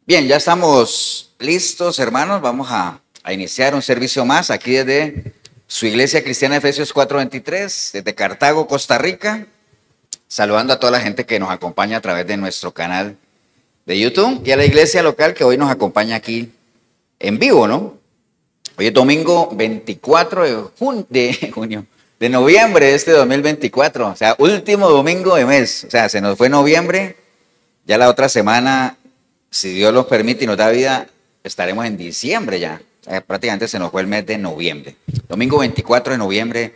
Bien, ya estamos listos, hermanos. Vamos a iniciar un servicio más aquí desde su iglesia cristiana Efesios 4:23, desde Cartago, Costa Rica. Saludando a toda la gente que nos acompaña a través de nuestro canal de YouTube y a la iglesia local que hoy nos acompaña aquí en vivo, ¿no? Hoy es domingo 24 de noviembre de este 2024, o sea, último domingo de mes. O sea, se nos fue noviembre, ya la otra semana, si Dios nos permite y nos da vida, estaremos en diciembre ya. O sea, prácticamente se nos fue el mes de noviembre. Domingo 24 de noviembre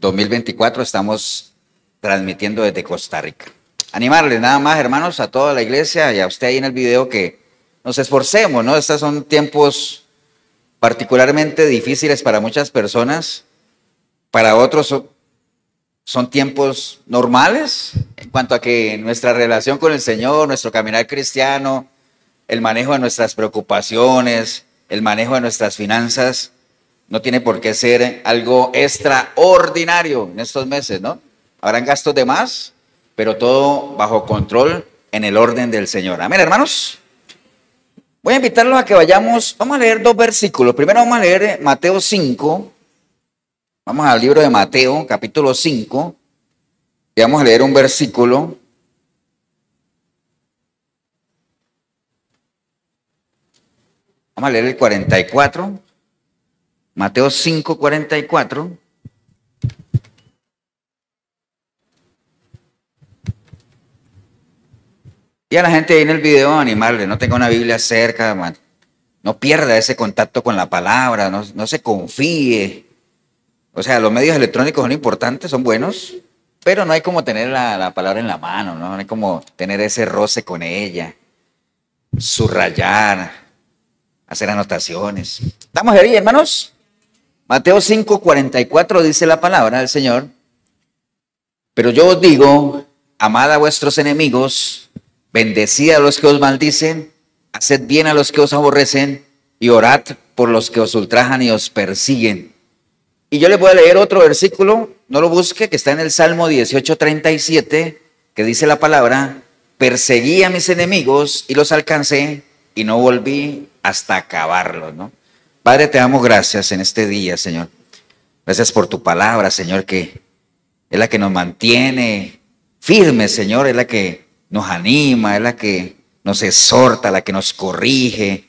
2024 estamos transmitiendo desde Costa Rica. Animarles nada más, hermanos, a toda la iglesia y a usted ahí en el video que nos esforcemos, ¿no? Estos son tiempos particularmente difíciles para muchas personas. Para otros son tiempos normales en cuanto a que nuestra relación con el Señor, nuestro caminar cristiano, el manejo de nuestras preocupaciones, el manejo de nuestras finanzas, no tiene por qué ser algo extraordinario en estos meses, ¿no? Habrán gastos de más, pero todo bajo control en el orden del Señor. Amén, hermanos. Voy a invitarlos a que vamos a leer dos versículos. Primero vamos a leer Mateo 5. Vamos al libro de Mateo, capítulo 5, y vamos a leer un versículo. Vamos a leer el 44, Mateo 5, 44. Y a la gente ahí en el video animarle, no tenga una Biblia cerca, man. No pierda ese contacto con la palabra, no se confíe. O sea, los medios electrónicos son importantes, son buenos, pero no hay como tener la palabra en la mano, ¿no? No hay como tener ese roce con ella, subrayar, hacer anotaciones. ¿Estamos ahí, hermanos? Mateo 5, 44 dice la palabra del Señor. Pero yo os digo, amad a vuestros enemigos, bendecid a los que os maldicen, haced bien a los que os aborrecen y orad por los que os ultrajan y os persiguen. Y yo les voy a leer otro versículo, no lo busque, que está en el Salmo 18:37, que dice la palabra: perseguí a mis enemigos y los alcancé y no volví hasta acabarlos, ¿no? Padre, te damos gracias en este día, Señor. Gracias por tu palabra, Señor, que es la que nos mantiene firmes, Señor, es la que nos anima, es la que nos exhorta, la que nos corrige,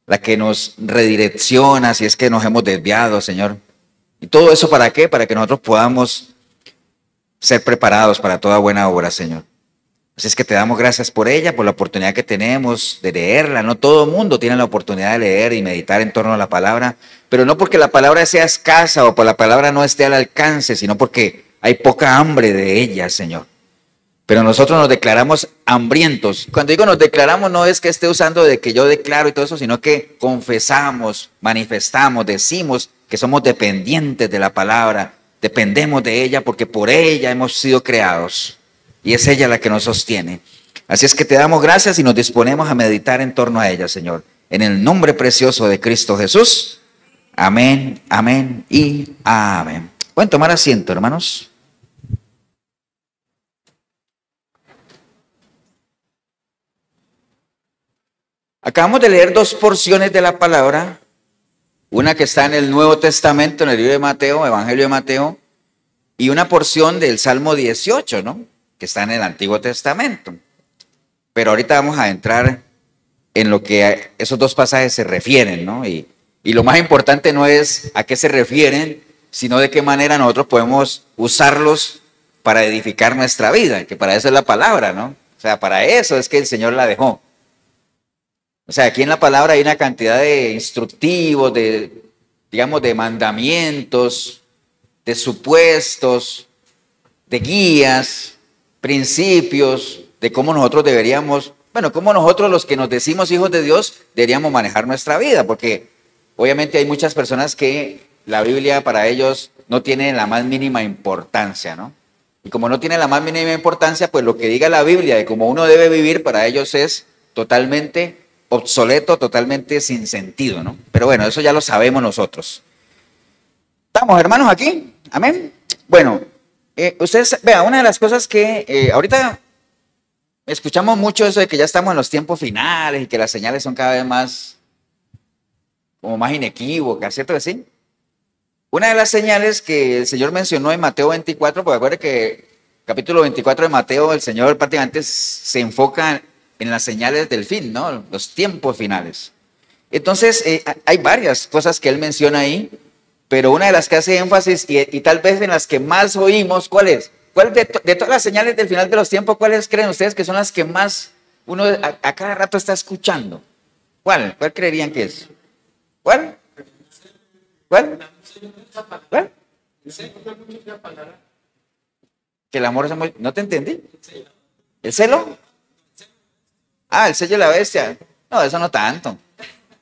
la que nos redirecciona si es que nos hemos desviado, Señor. ¿Y todo eso para qué? Para que nosotros podamos ser preparados para toda buena obra, Señor. Así es que te damos gracias por ella, por la oportunidad que tenemos de leerla. No todo el mundo tiene la oportunidad de leer y meditar en torno a la palabra, pero no porque la palabra sea escasa o por la palabra no esté al alcance, sino porque hay poca hambre de ella, Señor. Pero nosotros nos declaramos hambrientos. Cuando digo nos declaramos, no es que esté usando de que yo declaro y todo eso, sino que confesamos, manifestamos, decimos que somos dependientes de la palabra, dependemos de ella porque por ella hemos sido creados y es ella la que nos sostiene. Así es que te damos gracias y nos disponemos a meditar en torno a ella, Señor. En el nombre precioso de Cristo Jesús. Amén, amén y amén. Pueden tomar asiento, hermanos. Acabamos de leer dos porciones de la palabra, una que está en el Nuevo Testamento, en el libro de Mateo, Evangelio de Mateo, y una porción del Salmo 18, ¿no? Que está en el Antiguo Testamento. Pero ahorita vamos a entrar en lo que esos dos pasajes se refieren, ¿no? Y lo más importante no es a qué se refieren, sino de qué manera nosotros podemos usarlos para edificar nuestra vida, que para eso es la palabra, ¿no? O sea, para eso es que el Señor la dejó. O sea, aquí en la palabra hay una cantidad de instructivos, digamos, de mandamientos, de supuestos, de guías, principios, de cómo nosotros deberíamos, cómo nosotros los que nos decimos hijos de Dios deberíamos manejar nuestra vida, porque obviamente hay muchas personas que la Biblia para ellos no tiene la más mínima importancia, ¿no? Y como no tiene la más mínima importancia, pues lo que diga la Biblia de cómo uno debe vivir para ellos es totalmente obsoleto, totalmente sin sentido, ¿no? Pero bueno, eso ya lo sabemos nosotros. ¿Estamos, hermanos, aquí? Amén. Bueno, ustedes, vean, una de las cosas que ahorita Escuchamos mucho eso de que ya estamos en los tiempos finales y que las señales son cada vez más, como más inequívocas, ¿cierto que sí? Una de las señales que el Señor mencionó en Mateo 24, porque acuérdense que capítulo 24 de Mateo, el Señor prácticamente se enfoca en las señales del fin, ¿no? Los tiempos finales. Entonces, hay varias cosas que Él menciona ahí, pero una de las que hace énfasis y tal vez en las que más oímos, ¿cuál es? ¿Cuál de todas las señales del final de los tiempos, cuáles creen ustedes que son las que más uno a cada rato está escuchando? ¿Cuál? ¿Cuál creerían que es? ¿Cuál? ¿Cuál? ¿Cuál? Que el amor es muy... ¿No te entendí? ¿El celo? Ah, el sello de la bestia. No, eso no tanto.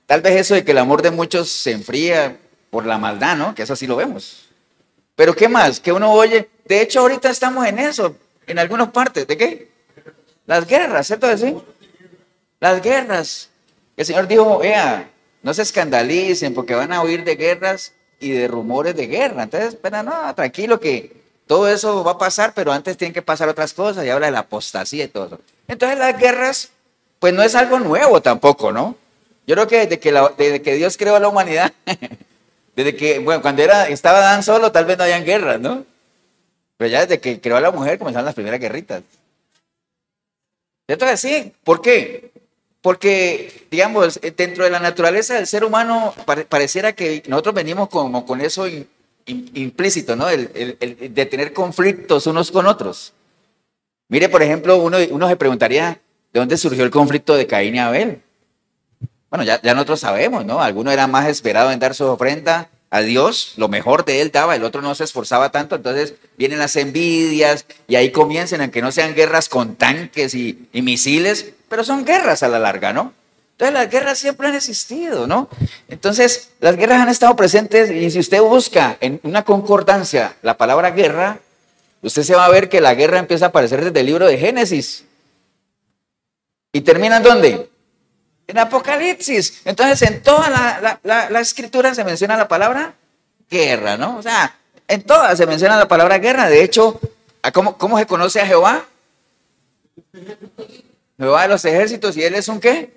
Tal vez eso de que el amor de muchos se enfría por la maldad, ¿no? Que eso sí lo vemos. Pero ¿qué más? Que uno oye. De hecho, ahorita estamos en eso, en algunas partes. ¿De qué? Las guerras, ¿cierto que sí? Las guerras. El Señor dijo, vea, no se escandalicen porque van a oír de guerras y de rumores de guerra. Entonces, espera, no, tranquilo que todo eso va a pasar, pero antes tienen que pasar otras cosas y habla de la apostasía y todo eso. Entonces las guerras, pues no es algo nuevo tampoco, ¿no? Yo creo que desde que Dios creó a la humanidad, desde que, bueno, cuando estaba Adán solo, tal vez no hayan guerras, ¿no? Pero ya desde que creó a la mujer comenzaron las primeras guerritas. ¿Cierto que sí? ¿Por qué? Porque, digamos, dentro de la naturaleza del ser humano pareciera que nosotros venimos como con eso implícito, ¿no? El de tener conflictos unos con otros. Mire, por ejemplo, uno se preguntaría, ¿de dónde surgió el conflicto de Caín y Abel? Bueno, ya nosotros sabemos, ¿no? Alguno era más esperado en dar su ofrenda a Dios, lo mejor de él daba, el otro no se esforzaba tanto, entonces vienen las envidias y ahí comienzan, aunque no sean guerras con tanques y misiles, pero son guerras a la larga, ¿no? Entonces las guerras siempre han existido, ¿no? Entonces las guerras han estado presentes y si usted busca en una concordancia la palabra guerra, usted se va a ver que la guerra empieza a aparecer desde el libro de Génesis. ¿Y termina en dónde? En Apocalipsis. Entonces, en toda la escritura se menciona la palabra guerra, ¿no? O sea, en todas se menciona la palabra guerra. De hecho, ¿cómo se conoce a Jehová? Jehová de los ejércitos, ¿y él es un qué?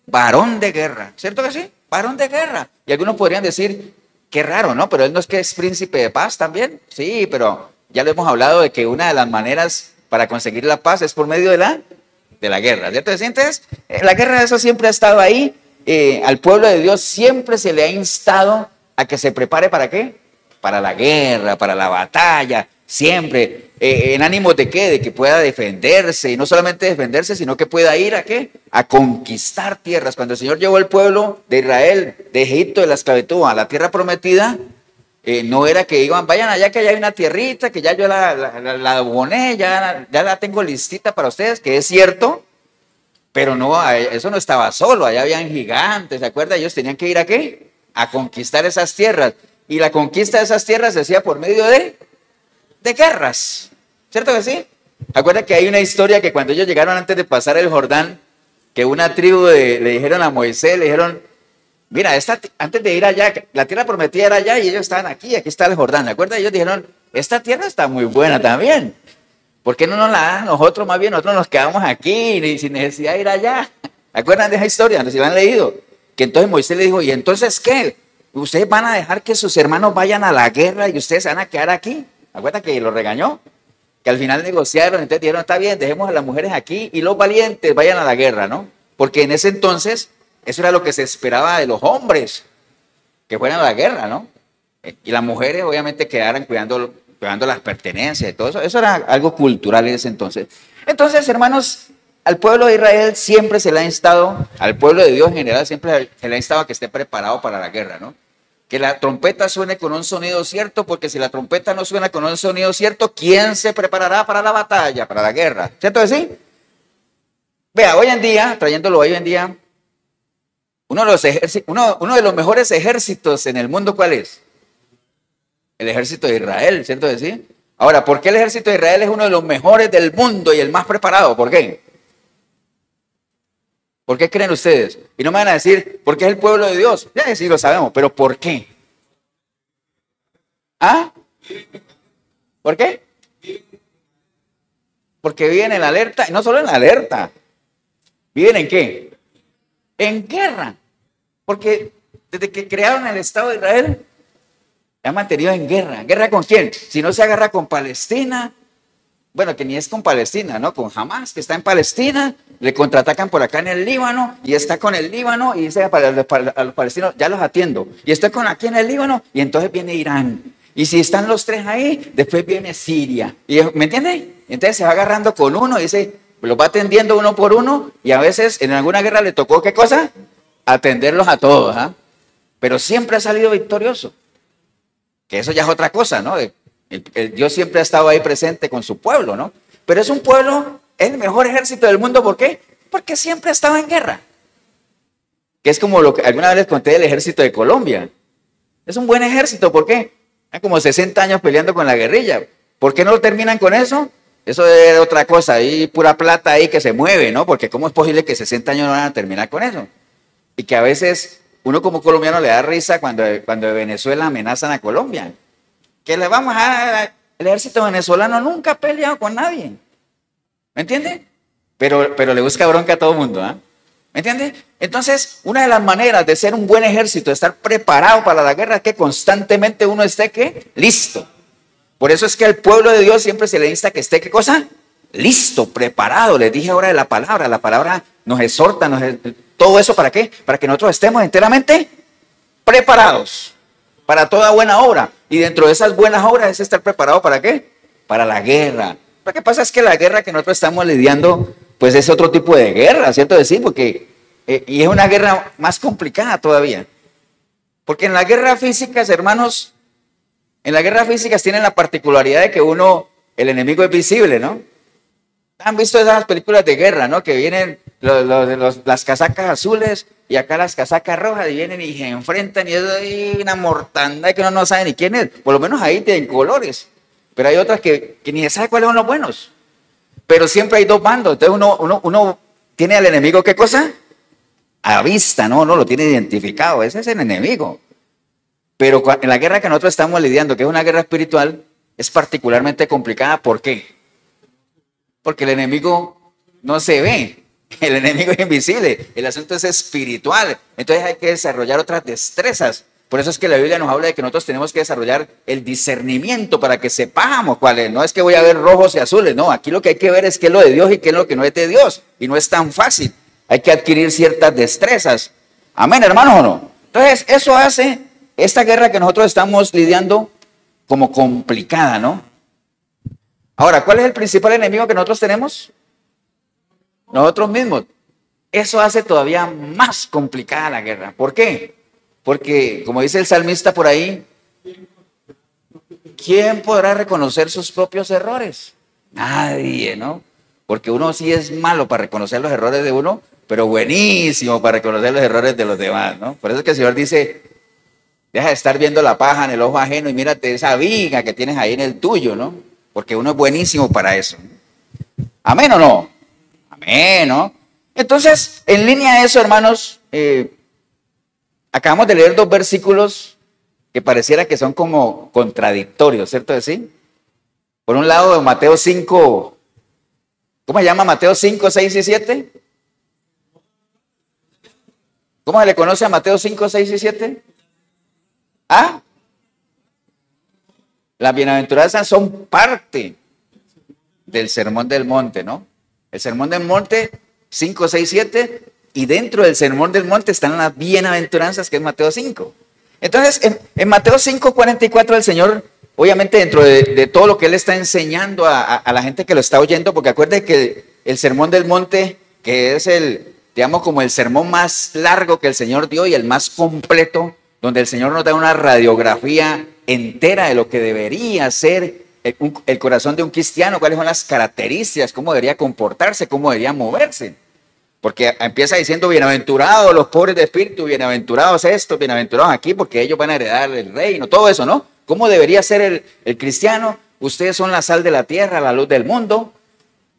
Varón de guerra. ¿Cierto que sí? Varón de guerra. Y algunos podrían decir, qué raro, ¿no? Pero él no es que es príncipe de paz también. Sí, pero ya lo hemos hablado de que una de las maneras para conseguir la paz es por medio de la guerra, ¿cierto? Entonces, la guerra, eso siempre ha estado ahí. Al pueblo de Dios siempre se le ha instado a que se prepare ¿para qué? Para la guerra, para la batalla, siempre. ¿En ánimo de qué? De que pueda defenderse, y no solamente defenderse, sino que pueda ir ¿a qué? A conquistar tierras. Cuando el Señor llevó el pueblo de Israel, de Egipto, de la esclavitud, a la tierra prometida, no era que iban, vayan allá que allá hay una tierrita, que ya yo la aboné, ya la tengo listita para ustedes, que es cierto, pero no, eso no estaba solo, allá habían gigantes, ¿se acuerdan? Ellos tenían que ir ¿a qué? A conquistar esas tierras. Y la conquista de esas tierras se hacía por medio de guerras, ¿cierto que sí? ¿Acuerdan que hay una historia que cuando ellos llegaron antes de pasar el Jordán, que una tribu le dijeron a Moisés, le dijeron, mira, antes de ir allá, la tierra prometida era allá y ellos estaban aquí está el Jordán, ¿de acuerdo? Ellos dijeron, esta tierra está muy buena también. ¿Por qué no nos la dan nosotros? Más bien nosotros nos quedamos aquí sin necesidad de ir allá. ¿De acuerdan de esa historia? No sé si la han leído. Que entonces Moisés le dijo, ¿y entonces qué? ¿Ustedes van a dejar que sus hermanos vayan a la guerra y ustedes se van a quedar aquí? ¿De acuerdan que lo regañó? Que al final negociaron, entonces dijeron, está bien, dejemos a las mujeres aquí y los valientes vayan a la guerra, ¿no? Porque en ese entonces eso era lo que se esperaba de los hombres, que fueran a la guerra, ¿no? Y las mujeres obviamente quedaran cuidando las pertenencias y todo eso. Eso era algo cultural en ese entonces. Entonces, hermanos, al pueblo de Israel siempre se le ha instado, al pueblo de Dios en general siempre se le ha instado a que esté preparado para la guerra, ¿no? Que la trompeta suene con un sonido cierto, porque si la trompeta no suena con un sonido cierto, ¿quién se preparará para la batalla, para la guerra? ¿Cierto que sí? Vea, hoy en día, trayéndolo hoy en día, uno de los mejores ejércitos en el mundo, ¿cuál es? El ejército de Israel, ¿cierto que sí? Ahora, ¿por qué el ejército de Israel es uno de los mejores del mundo y el más preparado? ¿Por qué? ¿Por qué creen ustedes? Y no me van a decir, ¿por qué es el pueblo de Dios? Ya sí lo sabemos, pero ¿por qué? ¿Ah? ¿Por qué? porque viven en la alerta, y no solo en la alerta, ¿viven en qué? En guerra, porque desde que crearon el Estado de Israel, se han mantenido en guerra. ¿Guerra con quién? Si no se agarra con Palestina, bueno, que ni es con Palestina, ¿no? Con Hamas, que está en Palestina, le contraatacan por acá en el Líbano, y está con el Líbano, y dice a los palestinos, ya los atiendo, y estoy con aquí en el Líbano, y entonces viene Irán, y si están los tres ahí, después viene Siria, y, ¿me entiende? Entonces se va agarrando con uno, dice, los va atendiendo uno por uno, y a veces en alguna guerra le tocó, ¿qué cosa? Atenderlos a todos, ¿ah? Pero siempre ha salido victorioso, que eso ya es otra cosa, ¿no? Dios siempre ha estado ahí presente con su pueblo, ¿no? Pero es un pueblo, es el mejor ejército del mundo, ¿por qué? Porque siempre ha estado en guerra. Que es como lo que alguna vez les conté del ejército de Colombia. Es un buen ejército, ¿por qué? Hay como 60 años peleando con la guerrilla. ¿Por qué no terminan con eso? Eso es otra cosa, hay pura plata ahí que se mueve, ¿no? Porque ¿cómo es posible que 60 años no van a terminar con eso? Y que a veces uno como colombiano le da risa cuando de Venezuela amenazan a Colombia. Que le vamos a... El ejército venezolano nunca ha peleado con nadie. ¿Me entiende? Pero le busca bronca a todo el mundo, ¿ah? ¿Me entiende? Entonces, una de las maneras de ser un buen ejército, de estar preparado para la guerra, es que constantemente uno esté, ¿qué? Listo. Por eso es que al pueblo de Dios siempre se le insta que esté, ¿qué cosa? Listo, preparado. Les dije ahora de la palabra nos exhorta, todo eso ¿para qué? Para que nosotros estemos enteramente preparados para toda buena obra. Y dentro de esas buenas obras es estar preparado ¿para qué? Para la guerra. Lo que pasa es que la guerra que nosotros estamos lidiando, pues es otro tipo de guerra, ¿cierto? Decir, porque, y es una guerra más complicada todavía. Porque en las guerras físicas, hermanos, en las guerras físicas tienen la particularidad de que el enemigo es visible, ¿no? Han visto esas películas de guerra, ¿no? Que vienen las casacas azules y acá las casacas rojas y vienen y se enfrentan y es una mortandad que uno no sabe ni quién es. Por lo menos ahí tienen colores. Pero hay otras que ni se sabe cuáles son los buenos. Pero siempre hay dos bandos. Entonces uno tiene al enemigo, ¿qué cosa? A vista, ¿no? Uno lo tiene identificado. Ese es el enemigo. Pero en la guerra que nosotros estamos lidiando, que es una guerra espiritual, es particularmente complicada. ¿Por qué? Porque el enemigo no se ve. El enemigo es invisible. El asunto es espiritual. Entonces hay que desarrollar otras destrezas. Por eso es que la Biblia nos habla de que nosotros tenemos que desarrollar el discernimiento para que sepamos cuál es. No es que voy a ver rojos y azules. No, aquí lo que hay que ver es qué es lo de Dios y qué es lo que no es de Dios. Y no es tan fácil. Hay que adquirir ciertas destrezas. Amén, hermanos, ¿o no? Entonces eso hace esta guerra que nosotros estamos lidiando como complicada, ¿no? Ahora, ¿cuál es el principal enemigo que nosotros tenemos? Nosotros mismos. Eso hace todavía más complicada la guerra. ¿Por qué? Porque, como dice el salmista por ahí, ¿quién podrá reconocer sus propios errores? Nadie, ¿no? Porque uno sí es malo para reconocer los errores de uno, pero buenísimo para reconocer los errores de los demás, ¿no? Por eso es que el Señor dice, deja de estar viendo la paja en el ojo ajeno y mírate esa viga que tienes ahí en el tuyo, ¿no? Porque uno es buenísimo para eso. ¿Amén o no? Amén, ¿no? Entonces, en línea a eso, hermanos, acabamos de leer dos versículos que pareciera que son como contradictorios, ¿cierto de sí? Por un lado, Mateo 5, ¿cómo se llama Mateo 5, 6 y 7? ¿Cómo se le conoce a Mateo 5, 6 y 7? ¿Ah? Las bienaventuranzas son parte del Sermón del Monte, ¿no? El Sermón del Monte, 5, 6, 7, y dentro del Sermón del Monte están las bienaventuranzas, que es Mateo 5. Entonces, en Mateo 5, 44, el Señor, obviamente dentro de todo lo que Él está enseñando a la gente que lo está oyendo, porque acuérdense que el Sermón del Monte, que es digamos, como el sermón más largo que el Señor dio y el más completo, donde el Señor nos da una radiografía entera de lo que debería ser el corazón de un cristiano, cuáles son las características, cómo debería comportarse, cómo debería moverse. Porque empieza diciendo, bienaventurados los pobres de espíritu, bienaventurados estos, bienaventurados aquí, porque ellos van a heredar el reino, todo eso, ¿no? ¿Cómo debería ser el cristiano? Ustedes son la sal de la tierra, la luz del mundo.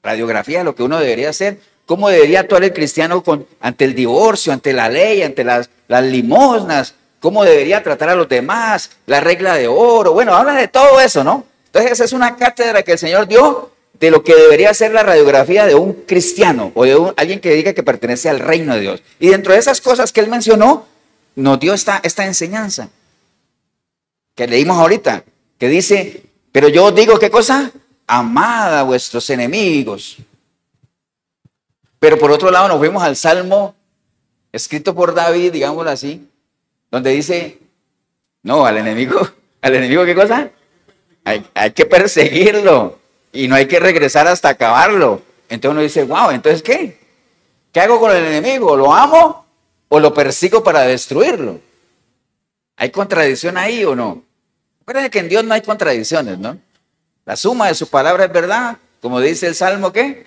Radiografía de lo que uno debería hacer. ¿Cómo debería actuar el cristiano ante el divorcio, ante la ley, ante las limosnas? ¿Cómo debería tratar a los demás? La regla de oro. Bueno, habla de todo eso, ¿no? Entonces esa es una cátedra que el Señor dio de lo que debería ser la radiografía de un cristiano o de alguien que diga que pertenece al reino de Dios. Y dentro de esas cosas que él mencionó, nos dio esta enseñanza que leímos ahorita, que dice, pero yo os digo, ¿qué cosa? Amad a vuestros enemigos. Pero por otro lado nos fuimos al Salmo escrito por David, digámoslo así, donde dice, no, al enemigo ¿qué cosa? Hay que perseguirlo y no hay que regresar hasta acabarlo. Entonces uno dice, wow, ¿entonces qué? ¿Qué hago con el enemigo? ¿Lo amo o lo persigo para destruirlo? ¿Hay contradicción ahí o no? Recuerden que en Dios no hay contradicciones, ¿no? La suma de su palabra es verdad, como dice el Salmo, ¿qué?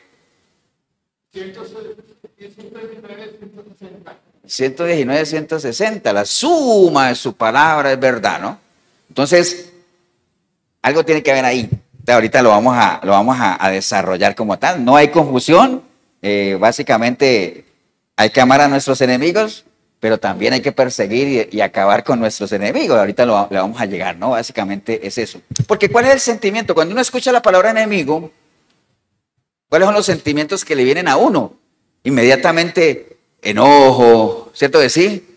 119, 160. La suma de su palabra es verdad, ¿no? Entonces, algo tiene que haber ahí. Ahorita lo vamos a desarrollar como tal. No hay confusión. Básicamente, hay que amar a nuestros enemigos, pero también hay que perseguir y acabar con nuestros enemigos. Ahorita le vamos a llegar, ¿no? Básicamente es eso. Porque ¿cuál es el sentimiento? Cuando uno escucha la palabra enemigo, ¿cuáles son los sentimientos que le vienen a uno? Inmediatamente, enojo, ¿cierto que sí?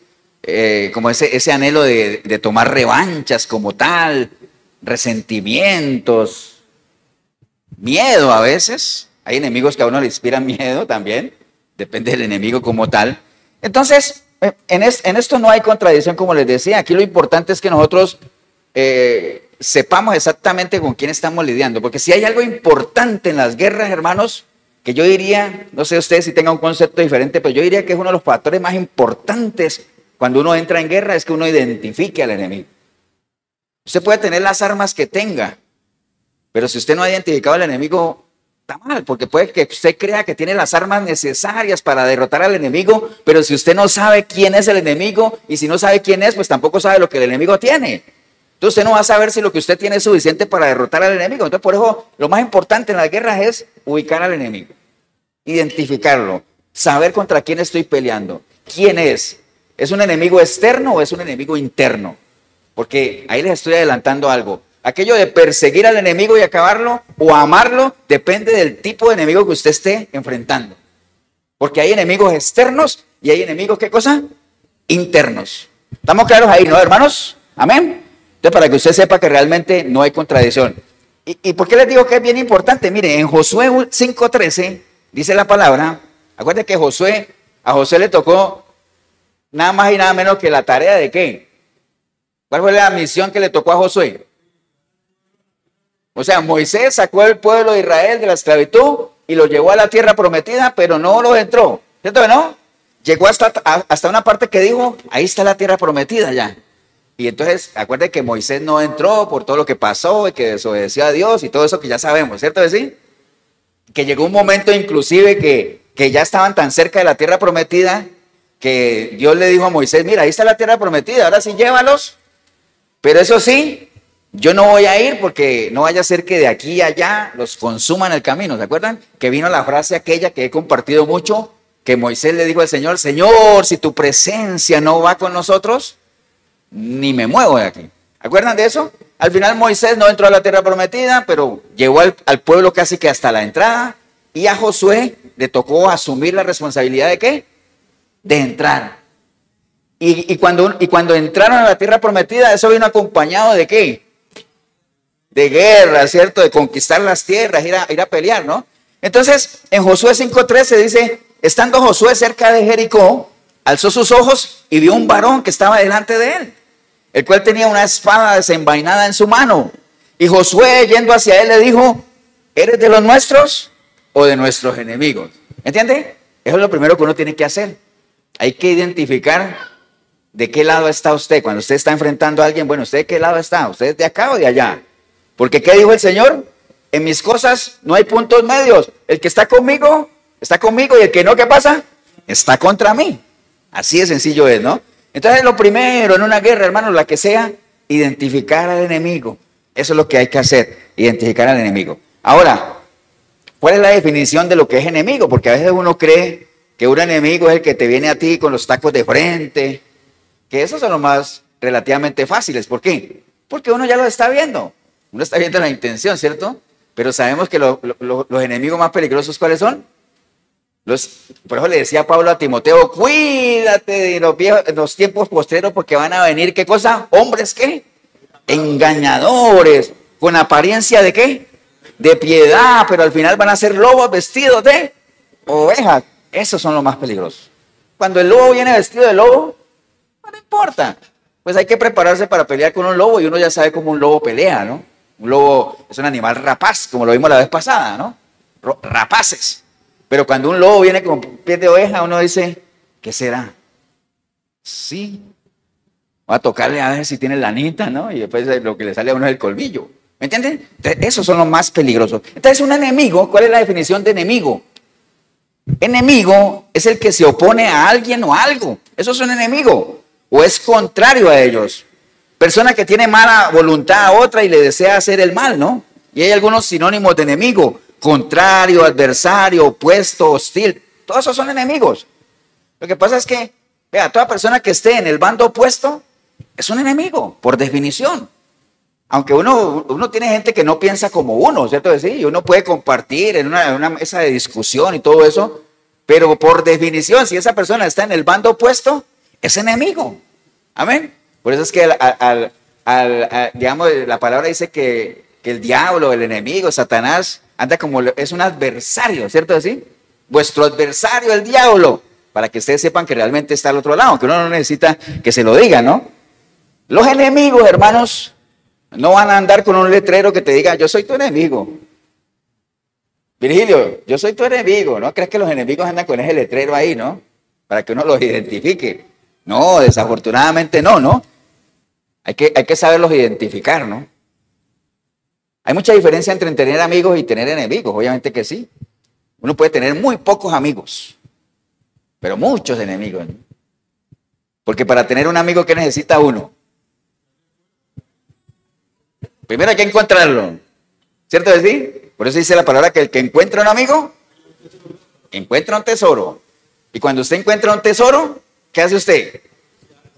Como ese anhelo de tomar revanchas como tal, resentimientos, miedo a veces. Hay enemigos que a uno le inspiran miedo también, depende del enemigo como tal. Entonces, en esto no hay contradicción, como les decía. Aquí lo importante es que nosotros sepamos exactamente con quién estamos lidiando, porque si hay algo importante en las guerras, hermanos, que yo diría, no sé ustedes si tengan un concepto diferente, pero yo diría que es uno de los factores más importantes cuando uno entra en guerra, es que uno identifique al enemigo. Usted puede tener las armas que tenga, pero si usted no ha identificado al enemigo, está mal, porque puede que usted crea que tiene las armas necesarias para derrotar al enemigo, pero si usted no sabe quién es el enemigo, y si no sabe quién es, pues tampoco sabe lo que el enemigo tiene. Entonces usted no va a saber si lo que usted tiene es suficiente para derrotar al enemigo. Entonces por eso lo más importante en las guerras es ubicar al enemigo, identificarlo, saber contra quién estoy peleando, quién es. ¿Es un enemigo externo o es un enemigo interno? Porque ahí les estoy adelantando algo. Aquello de perseguir al enemigo y acabarlo o amarlo depende del tipo de enemigo que usted esté enfrentando. Porque hay enemigos externos y hay enemigos, ¿qué cosa? Internos. ¿Estamos claros ahí, no, hermanos? Amén. Entonces, para que usted sepa que realmente no hay contradicción. ¿Y por qué les digo que es bien importante? Mire, en Josué 5:13 dice la palabra, acuérdense que a Josué le tocó nada más y nada menos que la tarea de ¿qué? ¿Cuál fue la misión que le tocó a Josué? O sea, Moisés sacó al pueblo de Israel de la esclavitud y lo llevó a la tierra prometida, pero no los entró. ¿Cierto que no? Llegó hasta una parte que dijo, ahí está la tierra prometida ya. Y entonces, acuérdense que Moisés no entró por todo lo que pasó y que desobedeció a Dios y todo eso que ya sabemos, ¿cierto que sí? Que llegó un momento inclusive que ya estaban tan cerca de la tierra prometida que Dios le dijo a Moisés, mira, ahí está la tierra prometida, ahora sí llévalos, pero eso sí, yo no voy a ir porque no vaya a ser que de aquí a allá los consuman el camino. ¿Se acuerdan? Que vino la frase aquella que he compartido mucho, que Moisés le dijo al Señor, Señor, si tu presencia no va con nosotros, ni me muevo de aquí. ¿Acuerdan de eso? Al final Moisés no entró a la tierra prometida, pero llevó al pueblo casi que hasta la entrada, y a Josué le tocó asumir la responsabilidad de ¿qué? De entrar. Y cuando entraron a la tierra prometida, eso vino acompañado de ¿qué? De guerra, ¿cierto? De conquistar las tierras, ir a pelear, ¿no? Entonces, en Josué 5:13 dice, estando Josué cerca de Jericó, alzó sus ojos y vio un varón que estaba delante de él, el cual tenía una espada desenvainada en su mano. Y Josué, yendo hacia él, le dijo, ¿eres de los nuestros o de nuestros enemigos? ¿Entiende? Eso es lo primero que uno tiene que hacer. Hay que identificar de qué lado está usted. Cuando usted está enfrentando a alguien, bueno, ¿usted de qué lado está? ¿Usted es de acá o de allá? Porque ¿qué dijo el Señor? En mis cosas no hay puntos medios. El que está conmigo, y el que no, ¿qué pasa? Está contra mí. Así de sencillo es, ¿no? Entonces lo primero en una guerra, hermanos, la que sea, identificar al enemigo. Eso es lo que hay que hacer, identificar al enemigo. Ahora, ¿cuál es la definición de lo que es enemigo? Porque a veces uno cree que un enemigo es el que te viene a ti con los tacos de frente, que esos son los más relativamente fáciles. ¿Por qué? Porque uno ya lo está viendo. Uno está viendo la intención, ¿cierto? Pero sabemos que los enemigos más peligrosos, ¿cuáles son? Por eso le decía Pablo a Timoteo, cuídate de los tiempos postreros porque van a venir, ¿qué cosa? Hombres, ¿qué? Engañadores, con apariencia de ¿qué? De piedad, pero al final van a ser lobos vestidos de ovejas. Esos son los más peligrosos. Cuando el lobo viene vestido de lobo, no importa. Pues hay que prepararse para pelear con un lobo y uno ya sabe cómo un lobo pelea, ¿no? Un lobo es un animal rapaz, como lo vimos la vez pasada, ¿no? Rapaces. Pero cuando un lobo viene con pies de oveja, uno dice, ¿qué será? Sí. Va a tocarle a ver si tiene lanita, ¿no? Y después lo que le sale a uno es el colmillo. ¿Me entienden? Entonces, esos son los más peligrosos. Entonces, un enemigo, ¿cuál es la definición de enemigo? Enemigo es el que se opone a alguien o a algo. Eso es un enemigo. O es contrario a ellos. Persona que tiene mala voluntad a otra y le desea hacer el mal, ¿no? Y hay algunos sinónimos de enemigo. Contrario, adversario, opuesto, hostil. Todos esos son enemigos. Lo que pasa es que, vea, toda persona que esté en el bando opuesto es un enemigo, por definición. Aunque uno tiene gente que no piensa como uno, ¿cierto? Sí, y uno puede compartir en una mesa de discusión y todo eso, pero por definición, si esa persona está en el bando opuesto, es enemigo. Amén. Por eso es que digamos, la palabra dice que el diablo, el enemigo, Satanás, anda como, es un adversario, ¿cierto? ¿Sí? Vuestro adversario, el diablo, para que ustedes sepan que realmente está al otro lado, que uno no necesita que se lo diga, ¿no? Los enemigos, hermanos, no van a andar con un letrero que te diga, yo soy tu enemigo. Virgilio, yo soy tu enemigo, ¿no? ¿Crees que los enemigos andan con ese letrero ahí, no? Para que uno los identifique. No, desafortunadamente no, ¿no? Hay que saberlos identificar, ¿no? Hay mucha diferencia entre tener amigos y tener enemigos, obviamente que sí. Uno puede tener muy pocos amigos, pero muchos enemigos, ¿no? Porque para tener un amigo, ¿qué necesita uno? Primero hay que encontrarlo, ¿cierto decir? Por eso dice la palabra que el que encuentra un amigo, encuentra un tesoro. Y cuando usted encuentra un tesoro, ¿qué hace usted?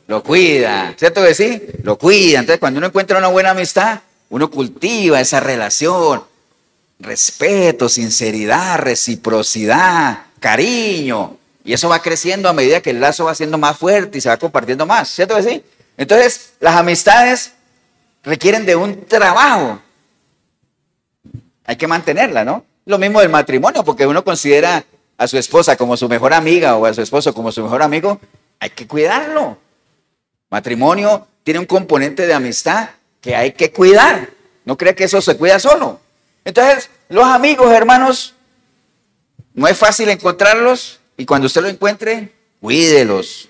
Lo cuida, ¿cierto que sí? Lo cuida. Entonces, cuando uno encuentra una buena amistad, uno cultiva esa relación, respeto, sinceridad, reciprocidad, cariño. Y eso va creciendo a medida que el lazo va siendo más fuerte y se va compartiendo más, ¿cierto que sí? Entonces, las amistades requieren de un trabajo. Hay que mantenerla, ¿no? Lo mismo del matrimonio, porque uno considera a su esposa como su mejor amiga o a su esposo como su mejor amigo, hay que cuidarlo. Matrimonio tiene un componente de amistad que hay que cuidar. No cree que eso se cuida solo. Entonces, los amigos, hermanos, no es fácil encontrarlos y cuando usted lo encuentre, cuídelos.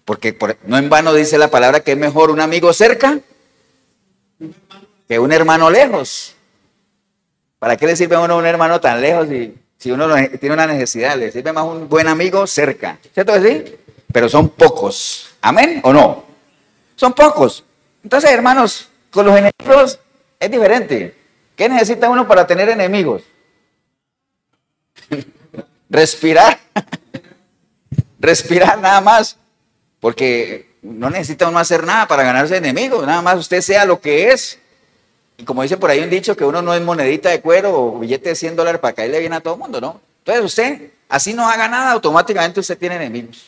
Porque no en vano dice la palabra que es mejor un amigo cerca que un hermano lejos. ¿Para qué le sirve a uno un hermano tan lejos si uno tiene una necesidad? Le sirve más un buen amigo cerca. ¿Cierto que sí? Pero son pocos. ¿Amén o no? Son pocos. Entonces, hermanos, con los enemigos es diferente. ¿Qué necesita uno para tener enemigos? Respirar. Respirar nada más. Porque no necesita uno hacer nada para ganarse enemigos. Nada más usted sea lo que es. Y como dice por ahí un dicho, que uno no es monedita de cuero o billete de $100 para caerle bien a todo el mundo, ¿no? Entonces usted, así no haga nada, automáticamente usted tiene enemigos.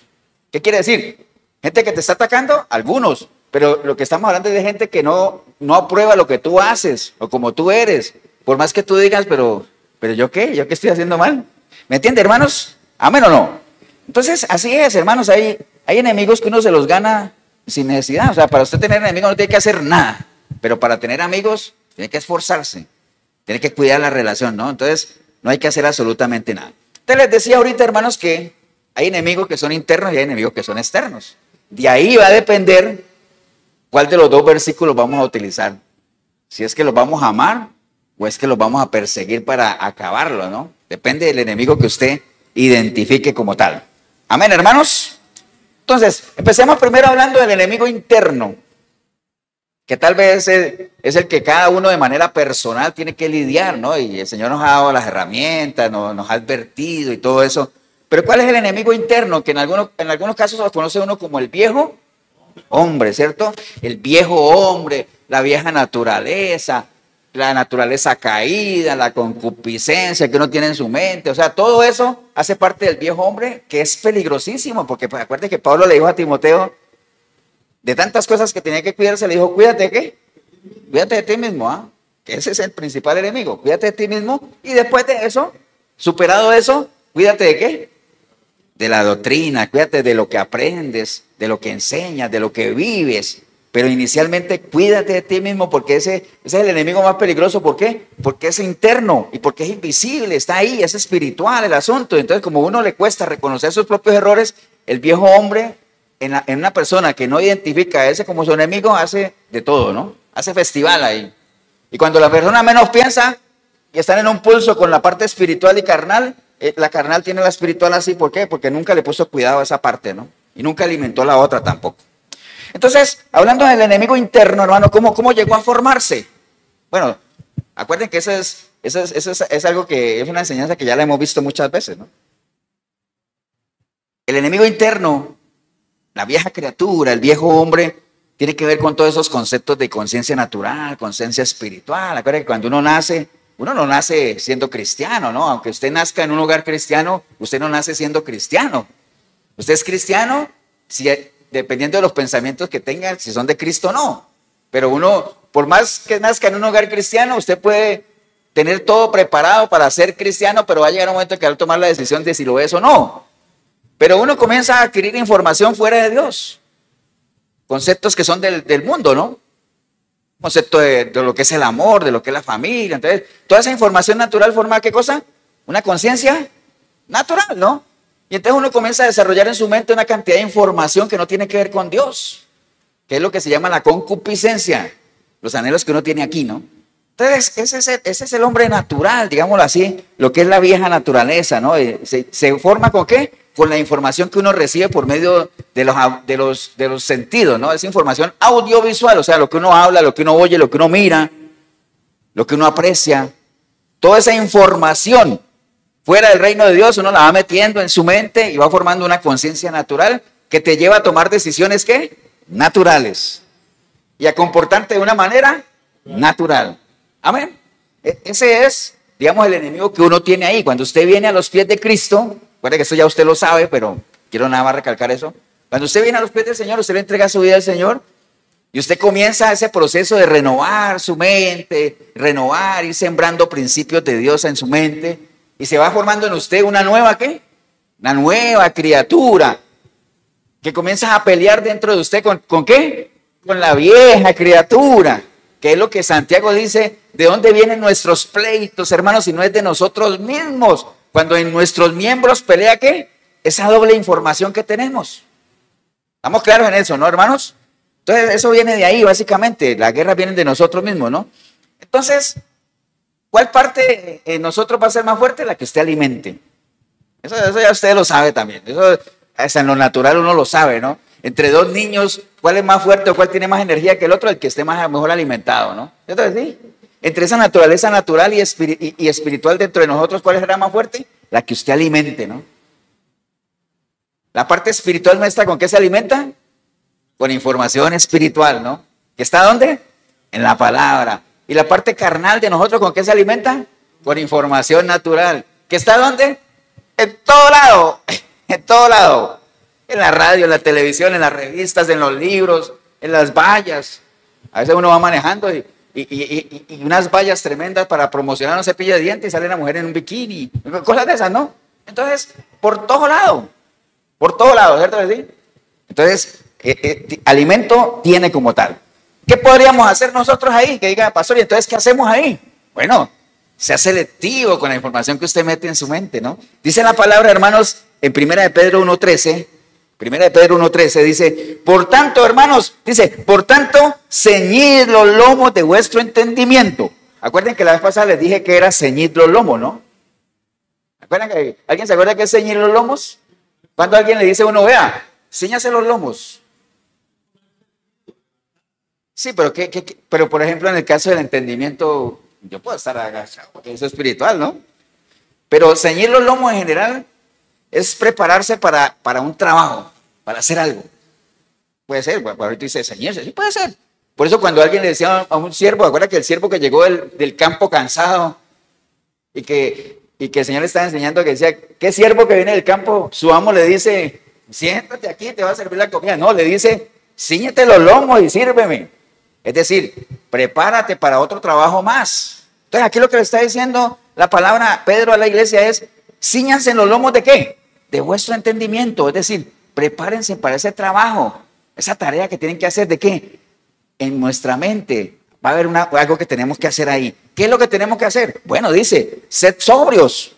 ¿Qué quiere decir? Gente que te está atacando, algunos. Pero lo que estamos hablando es de gente que no aprueba lo que tú haces o como tú eres. Por más que tú digas, pero ¿yo qué? ¿Yo qué estoy haciendo mal? ¿Me entiende, hermanos? ¿Amén o no? Entonces, así es, hermanos. Hay enemigos que uno se los gana sin necesidad. O sea, para usted tener enemigos no tiene que hacer nada. Pero para tener amigos, tiene que esforzarse. Tiene que cuidar la relación, ¿no? Entonces, no hay que hacer absolutamente nada. Entonces, les decía ahorita, hermanos, que hay enemigos que son internos y hay enemigos que son externos. De ahí va a depender cuál de los dos versículos vamos a utilizar. Si es que los vamos a amar o es que los vamos a perseguir para acabarlo, ¿no? Depende del enemigo que usted identifique como tal. Amén, hermanos. Entonces, empecemos primero hablando del enemigo interno, que tal vez es el que cada uno de manera personal tiene que lidiar, ¿no? Y el Señor nos ha dado las herramientas, nos ha advertido y todo eso. Pero ¿cuál es el enemigo interno? Que en algunos casos lo conoce uno como el viejo hombre, ¿cierto? El viejo hombre, la vieja naturaleza, la naturaleza caída, la concupiscencia que uno tiene en su mente, o sea, todo eso hace parte del viejo hombre que es peligrosísimo, porque pues, acuérdate que Pablo le dijo a Timoteo, de tantas cosas que tenía que cuidarse, le dijo, cuídate de qué, cuídate de ti mismo, ¿ah? Que ese es el principal enemigo, cuídate de ti mismo, y después de eso, superado eso, cuídate de qué, de la doctrina, cuídate de lo que aprendes, de lo que enseñas, de lo que vives. Pero inicialmente cuídate de ti mismo porque ese es el enemigo más peligroso. ¿Por qué? Porque es interno y porque es invisible, está ahí, es espiritual el asunto. Entonces, como a uno le cuesta reconocer sus propios errores, el viejo hombre en una persona que no identifica a ese como su enemigo hace de todo, ¿no? Hace festival ahí. Y cuando la persona menos piensa y están en un pulso con la parte espiritual y carnal, la carnal tiene la espiritual así. ¿Por qué? Porque nunca le puso cuidado a esa parte, ¿no? Y nunca alimentó la otra tampoco. Entonces, hablando del enemigo interno, hermano, ¿cómo llegó a formarse? Bueno, acuérdense que eso es algo que es una enseñanza que ya la hemos visto muchas veces, ¿no? El enemigo interno, la vieja criatura, el viejo hombre, tiene que ver con todos esos conceptos de conciencia natural, conciencia espiritual. Acuérdense que cuando uno no nace siendo cristiano, ¿no? Aunque usted nazca en un hogar cristiano, usted no nace siendo cristiano. Usted es cristiano dependiendo de los pensamientos que tenga, si son de Cristo o no. Pero uno, por más que nazca en un hogar cristiano, usted puede tener todo preparado para ser cristiano, pero va a llegar un momento en que va a tomar la decisión de si lo es o no. Pero uno comienza a adquirir información fuera de Dios. Conceptos que son del mundo, ¿no? Concepto de lo que es el amor, de lo que es la familia. Entonces, toda esa información natural forma ¿qué cosa? Una conciencia natural, ¿no? Y entonces uno comienza a desarrollar en su mente una cantidad de información que no tiene que ver con Dios, que es lo que se llama la concupiscencia, los anhelos que uno tiene aquí, ¿no? Entonces, ese es el hombre natural, digámoslo así, lo que es la vieja naturaleza, ¿no? Se forma ¿con qué? Con la información que uno recibe por medio de los sentidos, ¿no? Esa información audiovisual, o sea, lo que uno habla, lo que uno oye, lo que uno mira, lo que uno aprecia, toda esa información fuera del reino de Dios, uno la va metiendo en su mente y va formando una conciencia natural que te lleva a tomar decisiones, ¿qué? Naturales. Y a comportarte de una manera natural. Amén. Ese es, digamos, el enemigo que uno tiene ahí. Cuando usted viene a los pies de Cristo, recuerde que esto ya usted lo sabe, pero quiero nada más recalcar eso. Cuando usted viene a los pies del Señor, usted le entrega su vida al Señor y usted comienza ese proceso de renovar su mente, renovar, ir sembrando principios de Dios en su mente. Y se va formando en usted una nueva, ¿qué? Una nueva criatura que comienza a pelear dentro de usted ¿con qué? Con la vieja criatura, que es lo que Santiago dice, ¿de dónde vienen nuestros pleitos, hermanos, si no es de nosotros mismos? Cuando en nuestros miembros pelea, ¿qué? Esa doble información que tenemos. ¿Estamos claros en eso, no, hermanos? Entonces, eso viene de ahí, básicamente. La guerra viene de nosotros mismos, ¿no? Entonces, ¿cuál parte en nosotros va a ser más fuerte? La que usted alimente. Eso ya usted lo sabe también. Eso hasta en lo natural uno lo sabe, ¿no? Entre dos niños, ¿cuál es más fuerte o cuál tiene más energía que el otro? El que esté mejor alimentado, ¿no? Entonces, sí. Entre esa naturaleza natural y espiritual dentro de nosotros, ¿cuál será más fuerte? La que usted alimente, ¿no? La parte espiritual nuestra, ¿con qué se alimenta? Con información espiritual, ¿no? ¿Que está dónde? En la palabra. ¿Y la parte carnal de nosotros con qué se alimenta? Con información natural. ¿Que está dónde? En todo lado, en todo lado. En la radio, en la televisión, en las revistas, en los libros, en las vallas. A veces uno va manejando y unas vallas tremendas para promocionar un cepillo de dientes y sale la mujer en un bikini. Cosas de esas, ¿no? Entonces, por todo lado, ¿cierto? ¿Sí? Entonces, alimento tiene como tal. ¿Qué podríamos hacer nosotros ahí? Que diga, pastor, ¿y entonces qué hacemos ahí? Bueno, sea selectivo con la información que usted mete en su mente, ¿no? Dice la palabra, hermanos, en 1 de Pedro 1.13, 1 de Pedro 1.13 dice, por tanto, hermanos, dice, por tanto, ceñid los lomos de vuestro entendimiento. Acuerden que la vez pasada les dije que era ceñid los lomos, ¿no? ¿Alguien se acuerda que es ceñir los lomos? Cuando alguien le dice a uno, vea, ciñase los lomos. Sí, pero por ejemplo, en el caso del entendimiento, yo puedo estar agachado, porque eso es espiritual, ¿no? Pero ceñir los lomos en general es prepararse para un trabajo, para hacer algo. Puede ser, bueno, ahorita dice ceñirse, sí puede ser. Por eso cuando alguien le decía a un siervo, acuerda que el siervo que llegó del campo cansado y que el Señor le estaba enseñando, que decía, ¿qué siervo que viene del campo? Su amo le dice, siéntate aquí, te va a servir la comida. No, le dice, cíñete los lomos y sírveme. Es decir, prepárate para otro trabajo más. Entonces aquí lo que le está diciendo la palabra Pedro a la iglesia es, cíñanse en los lomos ¿de qué? De vuestro entendimiento. Es decir, prepárense para ese trabajo, esa tarea que tienen que hacer. ¿De qué? En nuestra mente va a haber algo que tenemos que hacer ahí. ¿Qué es lo que tenemos que hacer? Bueno, dice, sed sobrios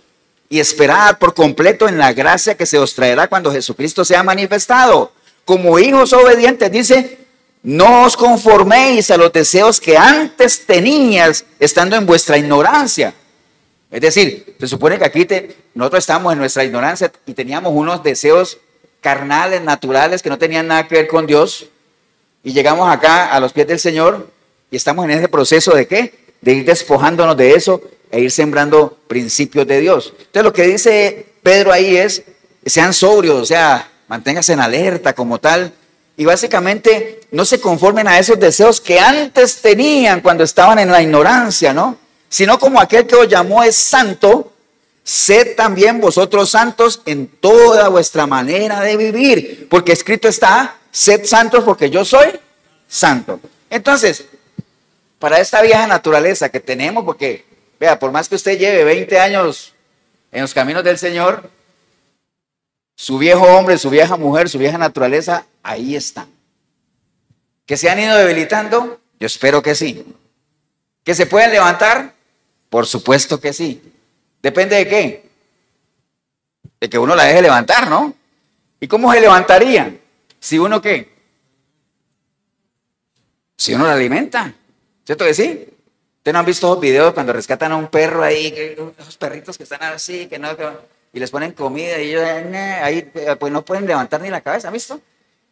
y esperad por completo en la gracia que se os traerá cuando Jesucristo sea manifestado. Como hijos obedientes, dice, no os conforméis a los deseos que antes tenías estando en vuestra ignorancia. Es decir, se supone que aquí nosotros estamos en nuestra ignorancia y teníamos unos deseos carnales, naturales, que no tenían nada que ver con Dios. Y llegamos acá a los pies del Señor y estamos en ese proceso ¿de qué? De ir despojándonos de eso e ir sembrando principios de Dios. Entonces lo que dice Pedro ahí es, sean sobrios, o sea, manténganse en alerta como tal. Y básicamente no se conformen a esos deseos que antes tenían cuando estaban en la ignorancia, ¿no? Sino como aquel que os llamó es santo, sed también vosotros santos en toda vuestra manera de vivir. Porque escrito está, sed santos porque yo soy santo. Entonces, para esta vieja naturaleza que tenemos, porque, vea, por más que usted lleve 20 años en los caminos del Señor, su viejo hombre, su vieja mujer, su vieja naturaleza, ahí están. ¿Que se han ido debilitando? Yo espero que sí. ¿Que se pueden levantar? Por supuesto que sí. ¿Depende de qué? De que uno la deje levantar, ¿no? ¿Y cómo se levantaría? Si uno ¿qué? Si uno la alimenta. ¿Cierto que sí? ¿Ustedes no han visto esos videos cuando rescatan a un perro ahí, esos perritos que están así, y les ponen comida y ellos ahí pues no pueden levantar ni la cabeza, ¿han visto?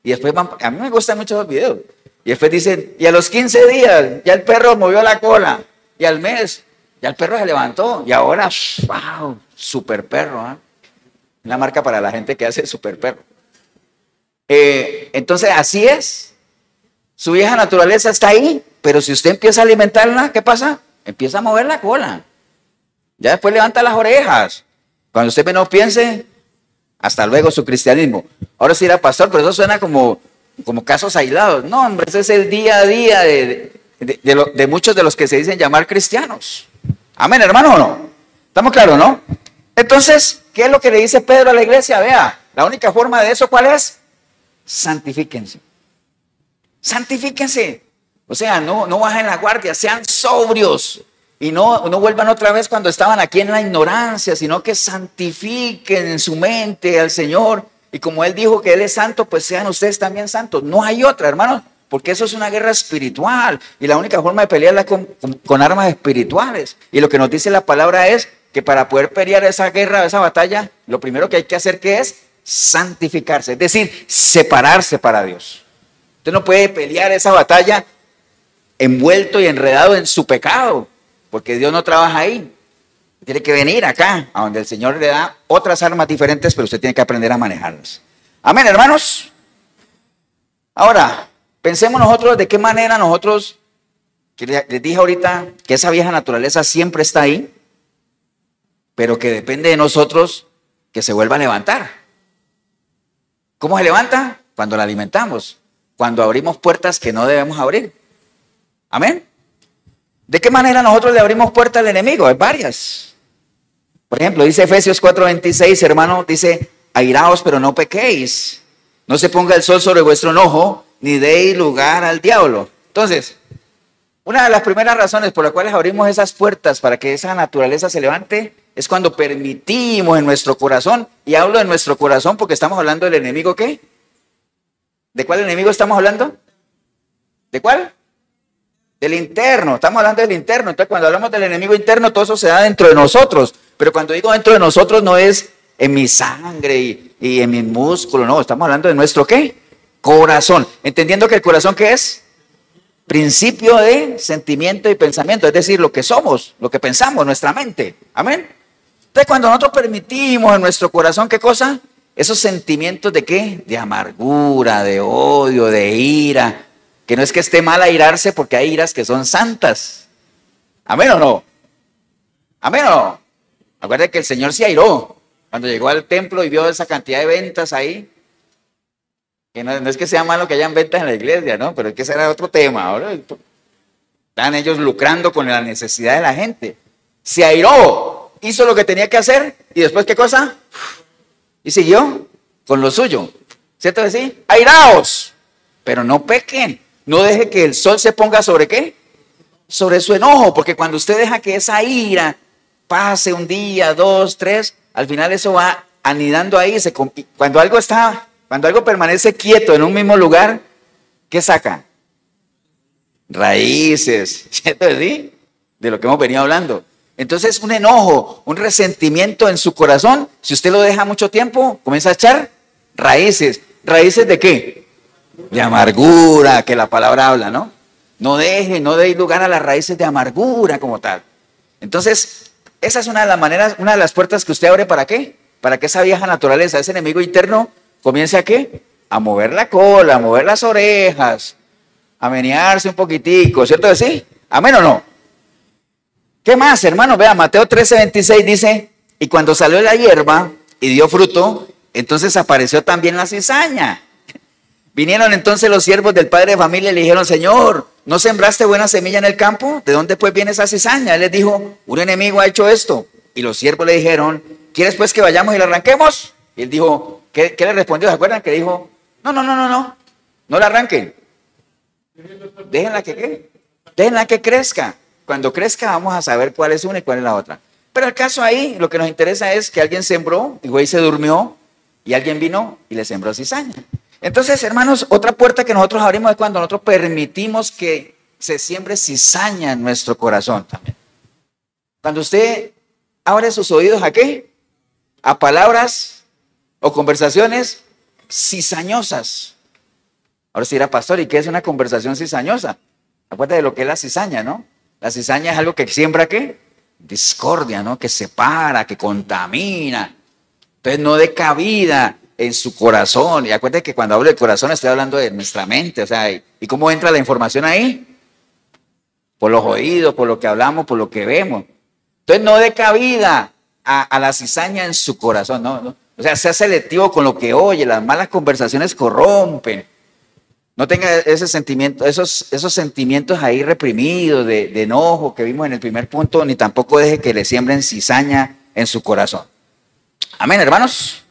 Y después a mí me gustan mucho esos videos. Y después dicen, y a los 15 días ya el perro movió la cola, y al mes ya el perro se levantó, y ahora, wow, super perro, ¿eh? Una marca para la gente que hace super perro. Entonces así es. Su vieja naturaleza está ahí, pero si usted empieza a alimentarla, ¿qué pasa? Empieza a mover la cola. Ya después levanta las orejas. Cuando usted menos piense, hasta luego su cristianismo. Ahora sí era pastor, pero eso suena como casos aislados. No, hombre, ese es el día a día de muchos de los que se dicen llamar cristianos. Amén, hermano, ¿o no? ¿Estamos claros, no? Entonces, ¿qué es lo que le dice Pedro a la iglesia? Vea, la única forma de eso, ¿cuál es? Santifíquense. Santifíquense. O sea, no bajen la guardia, sean sobrios. Y no vuelvan otra vez cuando estaban aquí en la ignorancia, sino que santifiquen en su mente al Señor. Y como Él dijo que Él es santo, pues sean ustedes también santos. No hay otra, hermanos, porque eso es una guerra espiritual. Y la única forma de pelearla es con armas espirituales. Y lo que nos dice la palabra es que para poder pelear esa guerra, esa batalla, lo primero que hay que hacer ¿qué es? Santificarse, es decir, separarse para Dios. Usted no puede pelear esa batalla envuelto y enredado en su pecado, porque Dios no trabaja ahí. Tiene que venir acá, a donde el Señor le da otras armas diferentes, pero usted tiene que aprender a manejarlas. Amén, hermanos. Ahora, pensemos nosotros de qué manera nosotros, que les dije ahorita, que esa vieja naturaleza siempre está ahí, pero que depende de nosotros que se vuelva a levantar. ¿Cómo se levanta? Cuando la alimentamos, cuando abrimos puertas que no debemos abrir. Amén. ¿De qué manera nosotros le abrimos puertas al enemigo? Hay varias. Por ejemplo, dice Efesios 4:26, hermano, dice, airaos pero no pequéis. No se ponga el sol sobre vuestro enojo, ni deis lugar al diablo. Entonces, una de las primeras razones por las cuales abrimos esas puertas para que esa naturaleza se levante es cuando permitimos en nuestro corazón, y hablo de nuestro corazón porque estamos hablando del enemigo ¿qué? ¿De cuál enemigo estamos hablando? ¿De cuál? Del interno, estamos hablando del interno. Entonces cuando hablamos del enemigo interno, todo eso se da dentro de nosotros. Pero cuando digo dentro de nosotros no es en mi sangre y en mis músculos, no, estamos hablando de nuestro ¿qué? Corazón. Entendiendo que el corazón ¿qué es? Principio de sentimiento y pensamiento, es decir, lo que somos, lo que pensamos, nuestra mente. Amén. Entonces cuando nosotros permitimos en nuestro corazón ¿qué cosa? Esos sentimientos de ¿qué? De amargura, de odio, de ira, Que no es que esté mal airarse porque hay iras que son santas. ¿Amén o no? ¿Amén o no? Acuérdense que el Señor se airó cuando llegó al templo y vio esa cantidad de ventas ahí. Que no es que sea malo que hayan ventas en la iglesia, ¿no? Pero es que ese era otro tema. Ahora están ellos lucrando con la necesidad de la gente. Se airó, hizo lo que tenía que hacer y después ¿qué cosa? Y siguió con lo suyo. ¿Cierto que sí? Airaos, pero no pequen. No deje que el sol se ponga sobre ¿qué? Sobre su enojo, porque cuando usted deja que esa ira pase un día, 2, 3, al final eso va anidando ahí. Cuando algo permanece quieto en un mismo lugar, ¿qué saca? Raíces, ¿cierto? ¿Sí? De lo que hemos venido hablando. Entonces un enojo, un resentimiento en su corazón, si usted lo deja mucho tiempo, comienza a echar raíces. ¿Raíces de qué? De amargura, que la palabra habla, ¿no? No deje lugar a las raíces de amargura como tal. Entonces, esa es una de las maneras, una de las puertas que usted abre, ¿para qué? Para que esa vieja naturaleza, ese enemigo interno, comience a ¿qué? A mover la cola, a mover las orejas, a menearse un poquitico, ¿cierto que sí? ¿Amén o no? ¿Qué más, hermano? Vea, Mateo 13:26 dice, y cuando salió la hierba y dio fruto, entonces apareció también la cizaña. Vinieron entonces los siervos del padre de familia y le dijeron, Señor, ¿no sembraste buena semilla en el campo? ¿De dónde pues viene esa cizaña? Él les dijo, un enemigo ha hecho esto. Y los siervos le dijeron, ¿quieres pues que vayamos y la arranquemos? Y él dijo, ¿qué le respondió? ¿Se acuerdan? Que dijo, no la arranquen. Déjenla que ¿qué? Déjenla que crezca. Cuando crezca vamos a saber cuál es una y cuál es la otra. Pero el caso ahí, lo que nos interesa es que alguien sembró, y güey se durmió, y alguien vino y le sembró cizaña. Entonces, hermanos, otra puerta que nosotros abrimos es cuando nosotros permitimos que se siembre cizaña en nuestro corazón también. Cuando usted abre sus oídos ¿a qué? A palabras o conversaciones cizañosas. Ahora sí dirá, pastor, ¿y qué es una conversación cizañosa? Acuérdate de lo que es la cizaña, ¿no? La cizaña es algo que siembra ¿qué? Discordia, ¿no? Que separa, que contamina. Entonces no dé cabida en su corazón. Y acuérdate que cuando hablo del corazón estoy hablando de nuestra mente. O sea, ¿y cómo entra la información ahí? Por los oídos, por lo que hablamos, por lo que vemos. Entonces no dé cabida a la cizaña en su corazón. No. O sea, sea selectivo con lo que oye. Las malas conversaciones corrompen. No tenga ese sentimiento, esos sentimientos ahí reprimidos de enojo que vimos en el primer punto, ni tampoco deje que le siembren cizaña en su corazón. Amén, hermanos.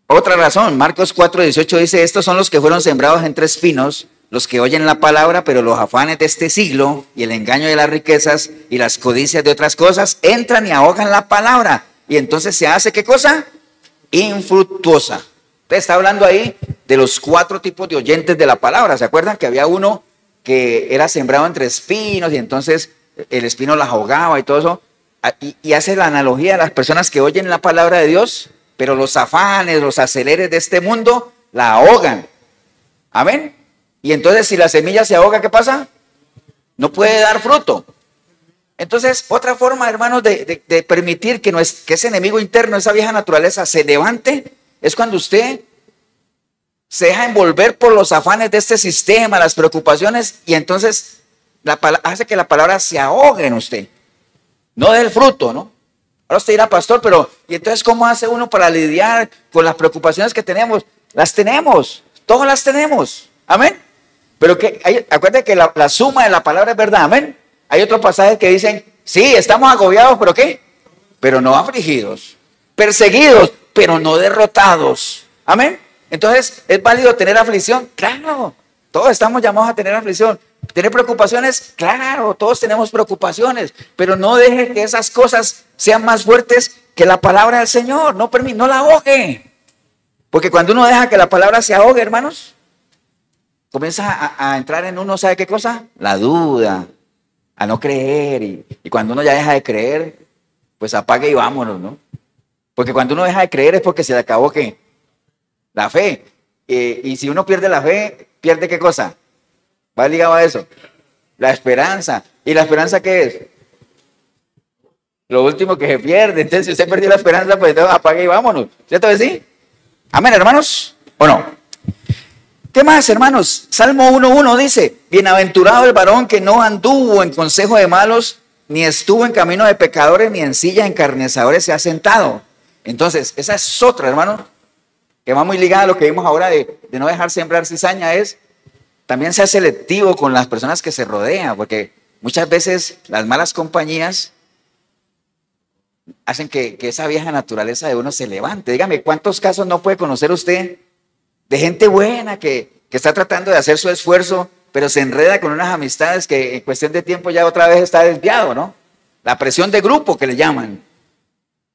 Otra razón, Marcos 4:18 dice, estos son los que fueron sembrados entre espinos, los que oyen la palabra, pero los afanes de este siglo y el engaño de las riquezas y las codicias de otras cosas entran y ahogan la palabra. Y entonces se hace, ¿qué cosa? Infructuosa. Usted está hablando ahí de los 4 tipos de oyentes de la palabra. ¿Se acuerdan que había uno que era sembrado entre espinos y entonces el espino las ahogaba y todo eso? Y hace la analogía a las personas que oyen la palabra de Dios, pero los afanes, los aceleres de este mundo la ahogan. Amén. Y entonces si la semilla se ahoga, ¿qué pasa? No puede dar fruto. Entonces, otra forma, hermanos, de permitir que ese enemigo interno, esa vieja naturaleza se levante, es cuando usted se deja envolver por los afanes de este sistema, las preocupaciones, y entonces hace que la palabra se ahogue en usted. No dé el fruto, ¿no? Ahora usted dirá, pastor, pero ¿y entonces cómo hace uno para lidiar con las preocupaciones que tenemos? Las tenemos, todas las tenemos. Amén. Pero acuérdate que la suma de la palabra es verdad. Amén. Hay otros pasajes que dicen, sí, estamos agobiados, pero ¿qué? Pero no afligidos. Perseguidos, pero no derrotados. Amén. Entonces, ¿es válido tener aflicción? Claro, todos estamos llamados a tener aflicción. ¿Tener preocupaciones? Claro, todos tenemos preocupaciones, pero no deje que esas cosas sean más fuertes que la palabra del Señor. No la ahogue. Porque cuando uno deja que la palabra se ahogue, hermanos, comienza a entrar en uno, ¿sabe qué cosa? La duda, a no creer. Y cuando uno ya deja de creer, pues apague y vámonos, ¿no? Porque cuando uno deja de creer es porque se le acabó, ¿qué? La fe. Y si uno pierde la fe, ¿pierde qué cosa? Va ligado a eso. La esperanza. ¿Y la esperanza qué es? Lo último que se pierde. Entonces, si usted perdió la esperanza, pues apague y vámonos. ¿Cierto que sí? Amén, hermanos. ¿O no? ¿Qué más, hermanos? Salmo 1:1 dice, bienaventurado el varón que no anduvo en consejo de malos, ni estuvo en camino de pecadores, ni en silla de encarnizadores se ha sentado. Entonces, esa es otra, hermano, que va muy ligada a lo que vimos ahora de no dejar sembrar cizaña, es también ser selectivo con las personas que se rodean, porque muchas veces las malas compañías hacen que esa vieja naturaleza de uno se levante. Dígame, ¿cuántos casos no puede conocer usted de gente buena que está tratando de hacer su esfuerzo, pero se enreda con unas amistades que en cuestión de tiempo ya otra vez está desviado, ¿no? La presión de grupo que le llaman.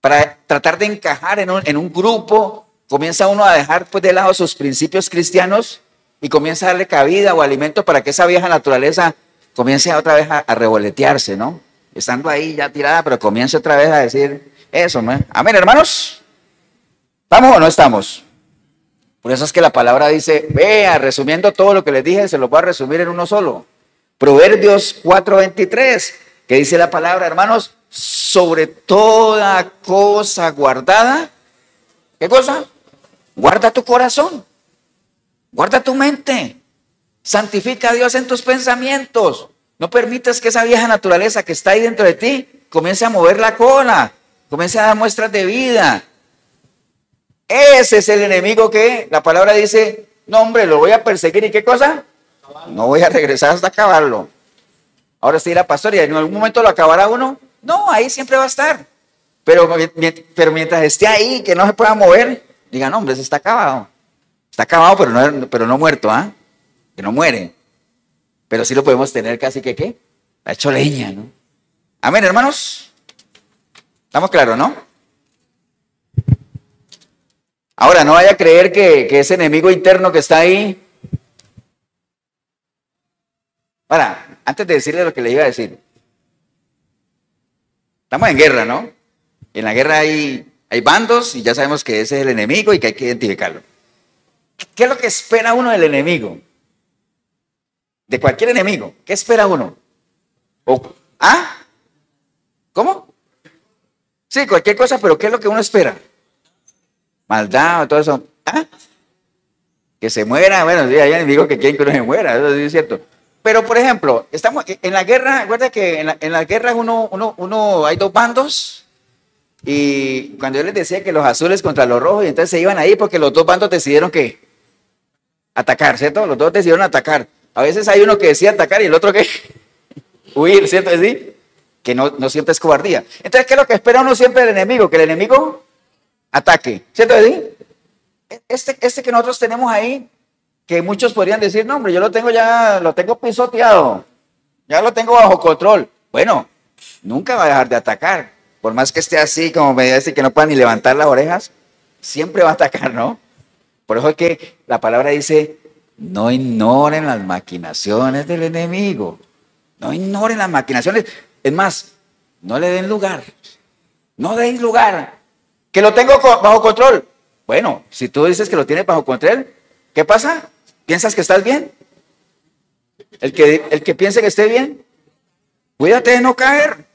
Para tratar de encajar en un grupo, comienza uno a dejar pues de lado sus principios cristianos y comienza a darle cabida o alimento para que esa vieja naturaleza comience otra vez a revoletearse, ¿no? Estando ahí ya tirada, pero comienza otra vez a decir eso, ¿no? Amén, hermanos. ¿Estamos o no estamos? Por eso es que la palabra dice, vea, resumiendo todo lo que les dije, se lo voy a resumir en uno solo. Proverbios 4:23, que dice la palabra, hermanos, sobre toda cosa guardada, ¿qué cosa? Guarda tu corazón, guarda tu mente, santifica a Dios en tus pensamientos. No permitas que esa vieja naturaleza que está ahí dentro de ti comience a mover la cola, comience a dar muestras de vida. Ese es el enemigo que la palabra dice, no hombre, lo voy a perseguir y ¿qué cosa? No voy a regresar hasta acabarlo. Ahora sí, la pastoría, ¿en algún momento lo acabará uno? No, ahí siempre va a estar. Pero mientras esté ahí, que no se pueda mover, digan, no, hombre, ese está acabado. Está acabado, pero no muerto, ¿ah? Que no muere. Pero sí lo podemos tener casi que, ¿qué? Ha hecho leña, ¿no? Amén, hermanos. ¿Estamos claros, no? Ahora, no vaya a creer que ese enemigo interno que está ahí. Ahora, antes de decirle lo que le iba a decir. Estamos en guerra, ¿no? En la guerra hay bandos y ya sabemos que ese es el enemigo y que hay que identificarlo. ¿Qué es lo que espera uno del enemigo? De cualquier enemigo. ¿Qué espera uno? ¿Ah? ¿Cómo? Sí, cualquier cosa, pero ¿qué es lo que uno espera? Maldad o todo eso. ¿Ah? Que se muera. Bueno, sí, hay enemigos que quieren que uno se muera, eso sí es cierto. Pero, por ejemplo, estamos en la guerra. Recuerda que en la guerra hay dos bandos. Y cuando yo les decía que los azules contra los rojos, y entonces se iban ahí porque los dos bandos decidieron que atacar, ¿cierto? Los dos decidieron atacar. A veces hay uno que decía atacar y el otro que huir, ¿cierto? ¿Sí? Que no siempre es cobardía. Entonces, ¿qué es lo que espera uno siempre del enemigo? Que el enemigo ataque, ¿cierto? ¿Sí? Este que nosotros tenemos ahí, que muchos podrían decir, no, hombre, yo lo tengo pisoteado, ya lo tengo bajo control. Bueno, nunca va a dejar de atacar. Por más que esté así, como me dice que no pueda ni levantar las orejas, siempre va a atacar, ¿no? Por eso es que la palabra dice, no ignoren las maquinaciones del enemigo. No ignoren las maquinaciones. Es más, no le den lugar. No den lugar. Que lo tengo bajo control. Bueno, si tú dices que lo tienes bajo control, ¿qué pasa? ¿Piensas que estás bien? El que piense que esté bien, cuídate de no caer.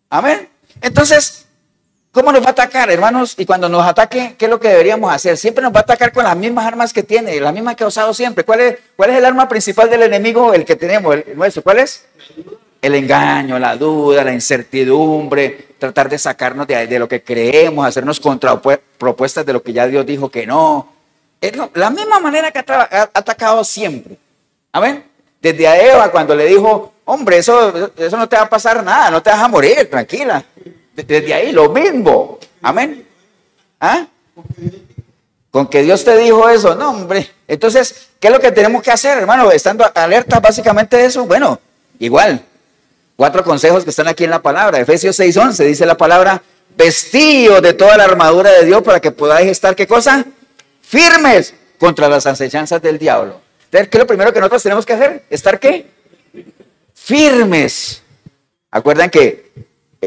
Amén. Entonces, ¿cómo nos va a atacar, hermanos? Y cuando nos ataque, ¿qué es lo que deberíamos hacer? Siempre nos va a atacar con las mismas armas que tiene, las mismas que ha usado siempre. ¿Cuál es el arma principal del enemigo? El que tenemos, el nuestro. ¿Cuál es? El engaño, la duda, la incertidumbre, tratar de sacarnos de lo que creemos, hacernos contrapropuestas de lo que ya Dios dijo que no. Es la misma manera que ha atacado siempre. Amén. Desde a Eva cuando le dijo, hombre, eso no te va a pasar nada, no te vas a morir, tranquila. Desde ahí lo mismo. Amén. ¿Ah? Con que Dios te dijo eso, no, hombre. Entonces, ¿qué es lo que tenemos que hacer, hermano? Estando alertas básicamente de eso. Bueno, igual. 4 consejos que están aquí en la palabra. Efesios 6:11 dice la palabra, vestíos de toda la armadura de Dios para que podáis estar, ¿qué cosa? Firmes contra las acechanzas del diablo. Entonces, ¿qué es lo primero que nosotros tenemos que hacer? ¿Estar qué? Firmes. ¿Acuerdan que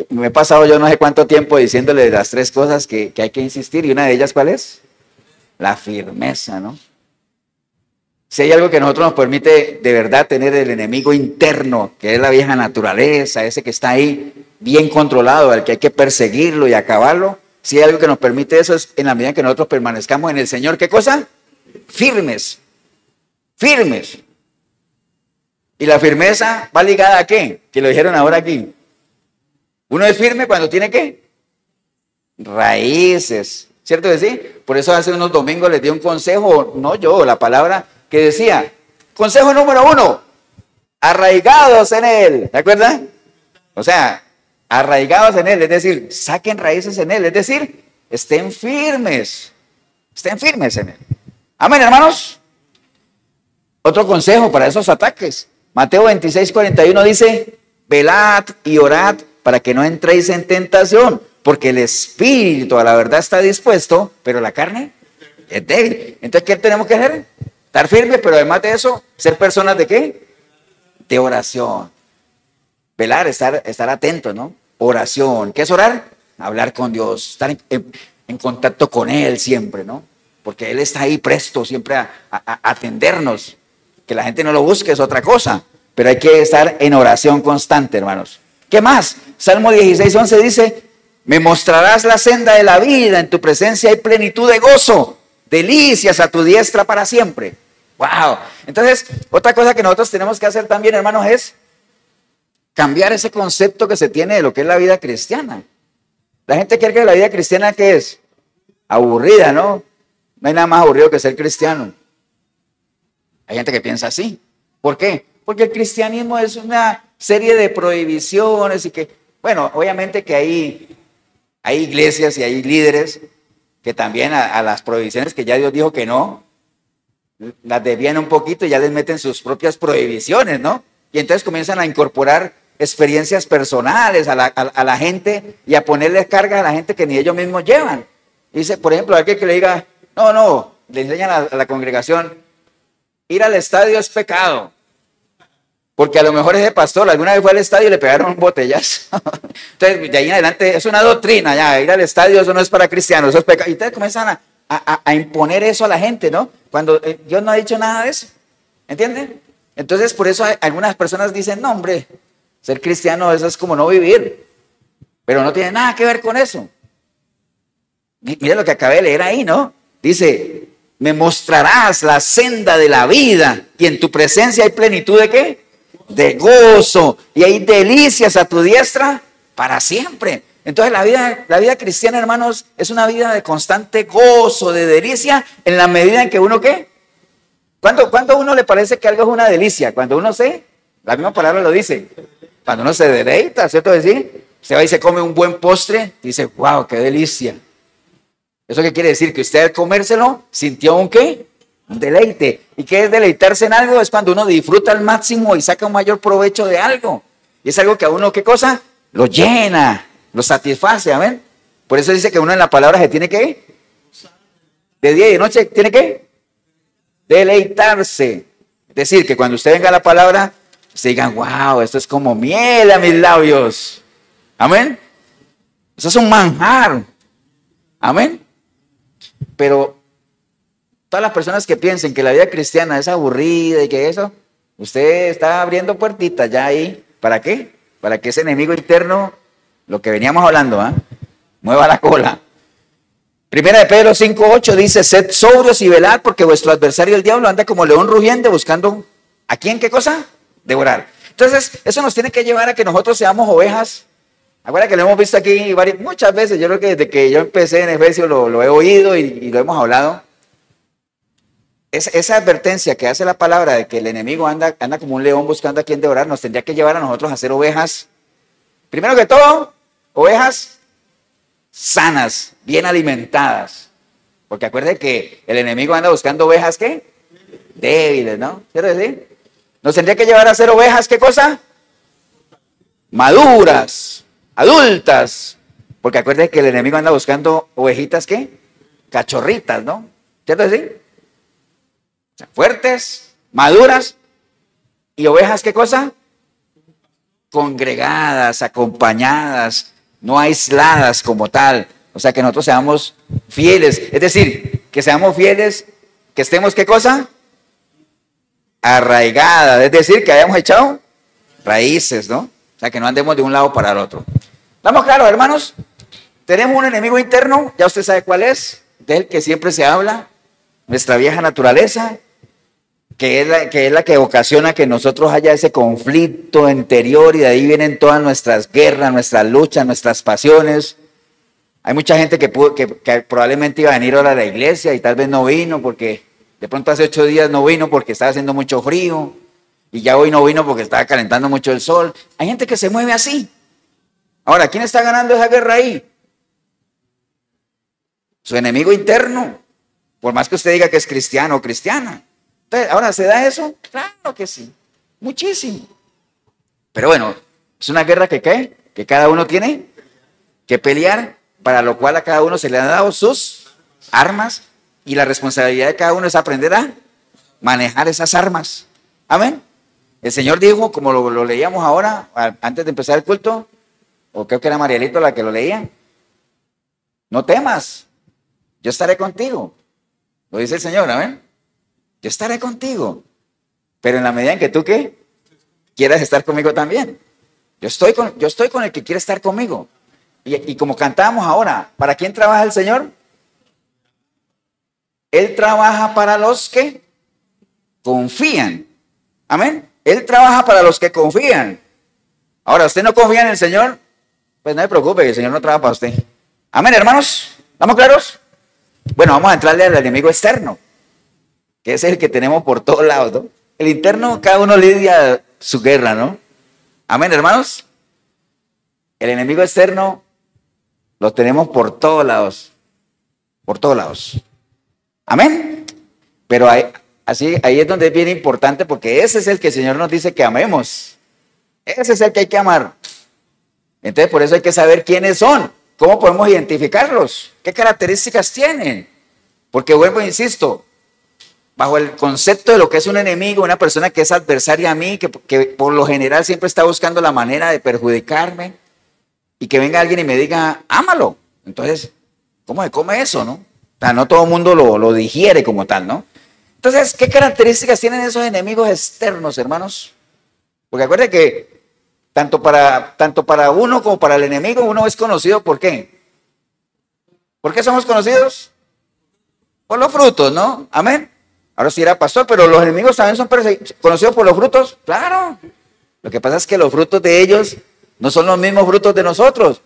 me he pasado yo no sé cuánto tiempo diciéndole las 3 cosas que hay que insistir? Y una de ellas, ¿cuál es? La firmeza, ¿no? Si hay algo que a nosotros nos permite de verdad tener el enemigo interno, que es la vieja naturaleza, ese que está ahí bien controlado, al que hay que perseguirlo y acabarlo, si hay algo que nos permite eso es en la medida que nosotros permanezcamos en el Señor, ¿qué cosa? Firmes. firmes. ¿Y la firmeza va ligada a qué? Que lo dijeron ahora aquí. Uno es firme cuando tiene ¿qué? Raíces. ¿Cierto que sí? Por eso hace unos domingos les di un consejo, no yo, la palabra que decía, consejo número 1, arraigados en él. ¿De acuerdo? O sea, arraigados en él, es decir, saquen raíces en él, es decir, estén firmes en él. Amén, hermanos. Otro consejo para esos ataques. Mateo 26:41 dice, velad y orad para que no entréis en tentación, porque el espíritu a la verdad está dispuesto, pero la carne es débil. Entonces, ¿qué tenemos que hacer? Estar firmes, pero además de eso, ser personas ¿de qué? De oración. Velar, estar atentos, ¿no? Oración. ¿Qué es orar? Hablar con Dios, estar en contacto con Él siempre, ¿no? Porque Él está ahí presto siempre a atendernos. Que la gente no lo busque es otra cosa, pero hay que estar en oración constante, hermanos. ¿Qué más? Salmo 16:11 dice, me mostrarás la senda de la vida, en tu presencia hay plenitud de gozo, delicias a tu diestra para siempre. ¡Wow! Entonces, otra cosa que nosotros tenemos que hacer también, hermanos, es cambiar ese concepto que se tiene de lo que es la vida cristiana. La gente cree que la vida cristiana, ¿qué es? Aburrida, ¿no? No hay nada más aburrido que ser cristiano. Hay gente que piensa así. ¿Por qué? Porque el cristianismo es una serie de prohibiciones y que, bueno, obviamente que hay iglesias y hay líderes que también a las prohibiciones que ya Dios dijo que no, las desvían un poquito y ya les meten sus propias prohibiciones, ¿no? Y entonces comienzan a incorporar experiencias personales a la gente y a ponerles cargas a la gente que ni ellos mismos llevan. Dice, por ejemplo, alguien que le diga, no, le enseñan a la congregación, ir al estadio es pecado. Porque a lo mejor ese pastor alguna vez fue al estadio y le pegaron un botellazo. Entonces, de ahí en adelante es una doctrina, ya, ir al estadio eso no es para cristianos, eso es pecado. Y ustedes comienzan a imponer eso a la gente, ¿no? Cuando Dios no ha dicho nada de eso. ¿Entienden? Entonces, por eso algunas personas dicen, no, hombre, ser cristiano eso es como no vivir. Pero no tiene nada que ver con eso. Mira lo que acabé de leer ahí, ¿no? Dice, me mostrarás la senda de la vida y en tu presencia hay plenitud ¿de qué? De gozo y hay delicias a tu diestra para siempre. Entonces la vida cristiana, hermanos, es una vida de constante gozo, de delicia, en la medida en que uno ¿qué? ¿Cuándo a uno le parece que algo es una delicia? Cuando uno la misma palabra lo dice, cuando uno se deleita, ¿cierto decir? Se va y se come un buen postre y dice, wow, qué delicia. ¿Eso qué quiere decir? Que usted al comérselo sintió un ¿qué? Un deleite. ¿Y qué es deleitarse en algo? Es cuando uno disfruta al máximo y saca un mayor provecho de algo. Y es algo que a uno, ¿qué cosa? Lo llena, lo satisface, ¿amén? Por eso dice que uno en la palabra se tiene que, de día y de noche, tiene que deleitarse. Es decir, que cuando usted venga a la palabra, se digan, wow, esto es como miel a mis labios. ¿Amén? Eso es un manjar. ¿Amén? Pero todas las personas que piensen que la vida cristiana es aburrida y que eso, usted está abriendo puertitas ya ahí. ¿Para qué? Para que ese enemigo interno, lo que veníamos hablando, mueva la cola. Primera de Pedro 5:8 dice, sed sobrios y velad porque vuestro adversario el diablo anda como león rugiente buscando, ¿a quién qué cosa? Devorar. Entonces, eso nos tiene que llevar a que nosotros seamos ovejas. Acuérdate que lo hemos visto aquí muchas veces, yo creo que desde que yo empecé en Efesios lo he oído y lo hemos hablado. Esa advertencia que hace la palabra de que el enemigo anda como un león buscando a quien devorar, nos tendría que llevar a nosotros a ser ovejas. Primero que todo, ovejas sanas, bien alimentadas. Porque acuérdate que el enemigo anda buscando ovejas, ¿qué? Débiles, ¿no? ¿Quiero decir? Nos tendría que llevar a ser ovejas, ¿qué cosa? Maduras, adultas. Porque acuérdate que el enemigo anda buscando ovejitas, ¿qué? Cachorritas, ¿no? ¿Cierto decir? O sea, fuertes, maduras y ovejas, ¿qué cosa? Congregadas, acompañadas, no aisladas como tal. O sea, que nosotros seamos fieles. Es decir, que seamos fieles, que estemos, ¿qué cosa? Arraigadas. Es decir, que hayamos echado raíces, ¿no? O sea, que no andemos de un lado para el otro. ¿Estamos claros, hermanos? Tenemos un enemigo interno, ya usted sabe cuál es, del que siempre se habla, nuestra vieja naturaleza. que es la que ocasiona que nosotros haya ese conflicto interior y de ahí vienen todas nuestras guerras, nuestras luchas, nuestras pasiones. Hay mucha gente que probablemente iba a venir ahora a la iglesia y tal vez no vino porque de pronto hace 8 días no vino porque estaba haciendo mucho frío y ya hoy no vino porque estaba calentando mucho el sol. Hay gente que se mueve así. Ahora, ¿quién está ganando esa guerra ahí? Su enemigo interno, por más que usted diga que es cristiano o cristiana. Entonces, ¿ahora se da eso? Claro que sí, muchísimo. Pero bueno, es una guerra que cada uno tiene que pelear, para lo cual a cada uno se le han dado sus armas y la responsabilidad de cada uno es aprender a manejar esas armas. Amén. El Señor dijo, como lo leíamos ahora, antes de empezar el culto, o creo que era Marielito la que lo leía, no temas, yo estaré contigo. Lo dice el Señor, amén. Yo estaré contigo, pero en la medida en que tú quieras estar conmigo también. Yo estoy con el que quiere estar conmigo. Y como cantábamos ahora, ¿para quién trabaja el Señor? Él trabaja para los que confían. Amén. Él trabaja para los que confían. Ahora, ¿usted no confía en el Señor? Pues no se preocupe, el Señor no trabaja para usted. Amén, hermanos. ¿Estamos claros? Bueno, vamos a entrarle al enemigo externo, que es el que tenemos por todos lados, ¿no? El interno, cada uno lidia su guerra, ¿no? Amén, hermanos. El enemigo externo lo tenemos por todos lados. Por todos lados. Amén. Pero ahí es donde es bien importante, porque ese es el que el Señor nos dice que amemos. Ese es el que hay que amar. Entonces, por eso hay que saber quiénes son. ¿Cómo podemos identificarlos? ¿Qué características tienen? Porque vuelvo e insisto, bajo el concepto de lo que es un enemigo, una persona que es adversaria a mí, que por lo general siempre está buscando la manera de perjudicarme, y que venga alguien y me diga, ámalo. Entonces, ¿cómo se come eso, no? O sea, no todo el mundo lo digiere como tal, ¿no? Entonces, ¿qué características tienen esos enemigos externos, hermanos? Porque acuérdense que tanto para uno como para el enemigo, uno es conocido ¿por qué? ¿Por qué somos conocidos? Por los frutos, ¿no? Amén. Ahora sí era pastor, pero los enemigos también son conocidos por los frutos. Claro. Lo que pasa es que los frutos de ellos no son los mismos frutos de nosotros.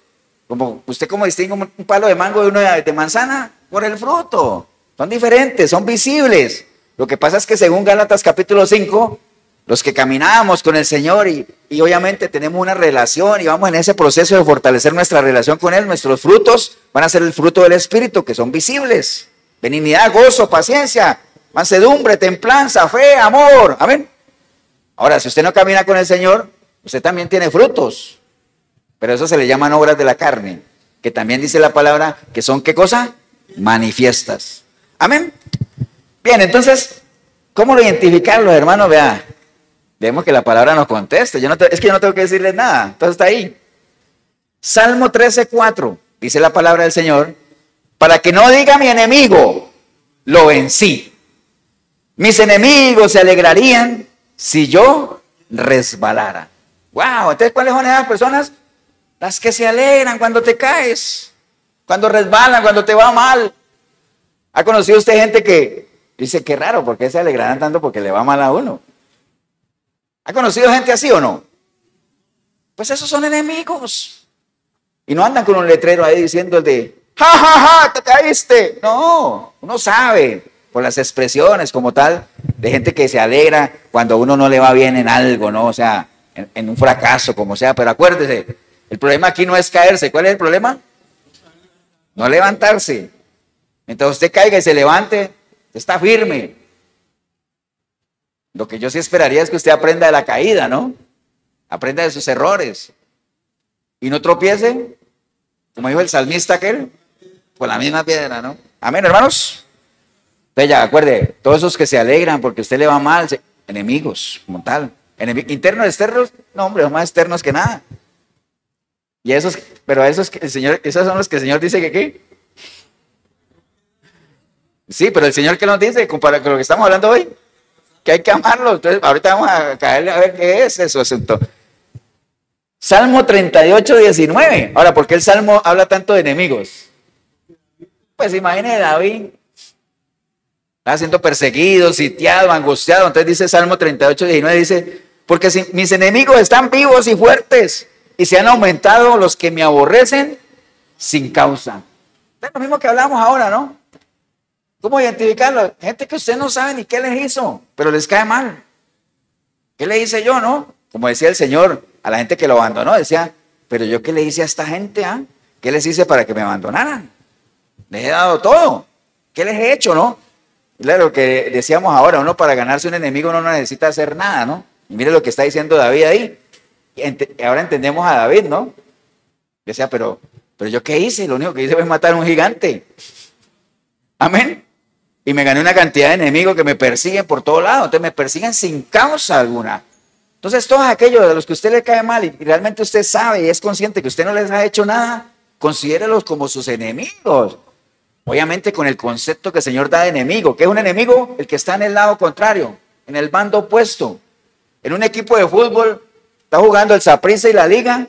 ¿Usted cómo distingue un palo de mango de uno de manzana? Por el fruto. Son diferentes, son visibles. Lo que pasa es que según Gálatas capítulo 5, los que caminábamos con el Señor y obviamente tenemos una relación y vamos en ese proceso de fortalecer nuestra relación con Él, nuestros frutos van a ser el fruto del Espíritu, que son visibles. Benignidad, gozo, paciencia, mansedumbre, templanza, fe, amor. Amén. Ahora, si usted no camina con el Señor, usted también tiene frutos. Pero eso se le llaman obras de la carne, que también dice la palabra que son, ¿qué cosa? Manifiestas. Amén. Bien, entonces, ¿cómo lo identificarlos, hermanos? Vemos que la palabra nos contesta. Es que yo no tengo que decirles nada. Entonces está ahí. Salmo 13:4, dice la palabra del Señor, para que no diga mi enemigo, lo vencí. Mis enemigos se alegrarían si yo resbalara. Wow, entonces ¿cuáles son esas personas? Las que se alegran cuando te caes, cuando resbalan, cuando te va mal. ¿Ha conocido usted gente que dice, qué raro, ¿por qué se alegrarán tanto porque le va mal a uno? ¿Ha conocido gente así o no? Pues esos son enemigos. Y no andan con un letrero ahí diciendo el de, ¡ja, ja, ja, te caíste! No, uno sabe por las expresiones como tal de gente que se alegra cuando a uno no le va bien en algo, ¿no? O sea, en un fracaso, como sea. Pero acuérdese, el problema aquí no es caerse. ¿Cuál es el problema? No levantarse. Mientras usted caiga y se levante, está firme. Lo que yo sí esperaría es que usted aprenda de la caída, ¿no? Aprenda de sus errores. Y no tropiece, como dijo el salmista aquel, con la misma piedra, ¿no? Amén, hermanos. Entonces ya, acuerde, todos esos que se alegran porque a usted le va mal, enemigos, como tal. Internos, externos, no, hombre, son más externos que nada. Y esos, pero esos son los que el Señor dice que ¿qué? Sí, pero el Señor que nos dice, comparado con lo que estamos hablando hoy, que hay que amarlos. Entonces, ahorita vamos a caerle a ver qué es eso asunto. Salmo 38:19. Ahora, ¿por qué el Salmo habla tanto de enemigos? Pues imagine David Estaba siendo perseguido, sitiado, angustiado. Entonces dice Salmo 38:19, dice, porque si mis enemigos están vivos y fuertes y se han aumentado los que me aborrecen sin causa. Es lo mismo que hablamos ahora, ¿no? ¿Cómo identificarlo? Gente que usted no sabe ni qué les hizo, pero les cae mal. ¿Qué le hice yo, no? Como decía el Señor a la gente que lo abandonó, decía, pero yo qué le hice a esta gente, ¿ah? ¿Qué les hice para que me abandonaran? Les he dado todo. ¿Qué les he hecho, no? Claro, que decíamos ahora, uno para ganarse un enemigo no necesita hacer nada, ¿no? Y mire lo que está diciendo David ahí. Ahora entendemos a David, ¿no? Decía, pero yo qué hice, lo único que hice fue matar a un gigante. Amén. Y me gané una cantidad de enemigos que me persiguen por todos lados. Entonces me persiguen sin causa alguna. Entonces todos aquellos de los que a usted le cae mal y realmente usted sabe y es consciente que usted no les ha hecho nada, considérelos como sus enemigos. Obviamente con el concepto que el Señor da de enemigo. ¿Qué es un enemigo? El que está en el lado contrario, en el bando opuesto. En un equipo de fútbol, está jugando el Saprissa y la Liga.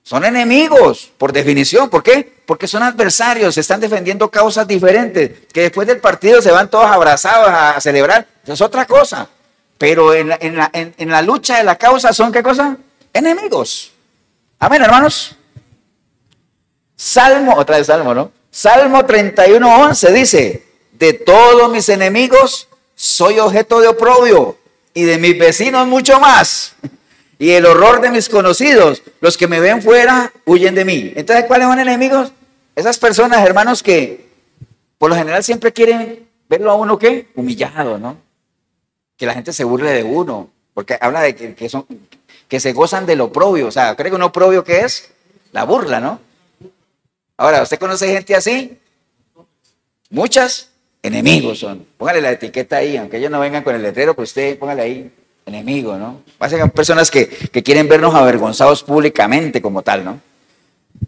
Son enemigos, por definición. ¿Por qué? Porque son adversarios, se están defendiendo causas diferentes. Que después del partido se van todos abrazados a celebrar. Eso es otra cosa. Pero en la lucha de la causa son, ¿qué cosa? Enemigos. Amén, hermanos. Otra vez Salmo, ¿no? Salmo 31:11 dice, de todos mis enemigos soy objeto de oprobio y de mis vecinos mucho más. Y el horror de mis conocidos, los que me ven fuera, huyen de mí. Entonces, ¿cuáles son enemigos? Esas personas, hermanos, que por lo general siempre quieren verlo a uno, ¿qué? Humillado, ¿no? Que la gente se burle de uno, porque habla de que se gozan del oprobio. O sea, ¿cree que un oprobio qué es? La burla, ¿no? Ahora, ¿usted conoce gente así? Muchas enemigos son. Póngale la etiqueta ahí, aunque ellos no vengan con el letrero, pues usted póngale ahí, enemigo, ¿no? Básicamente personas que quieren vernos avergonzados públicamente como tal, ¿no?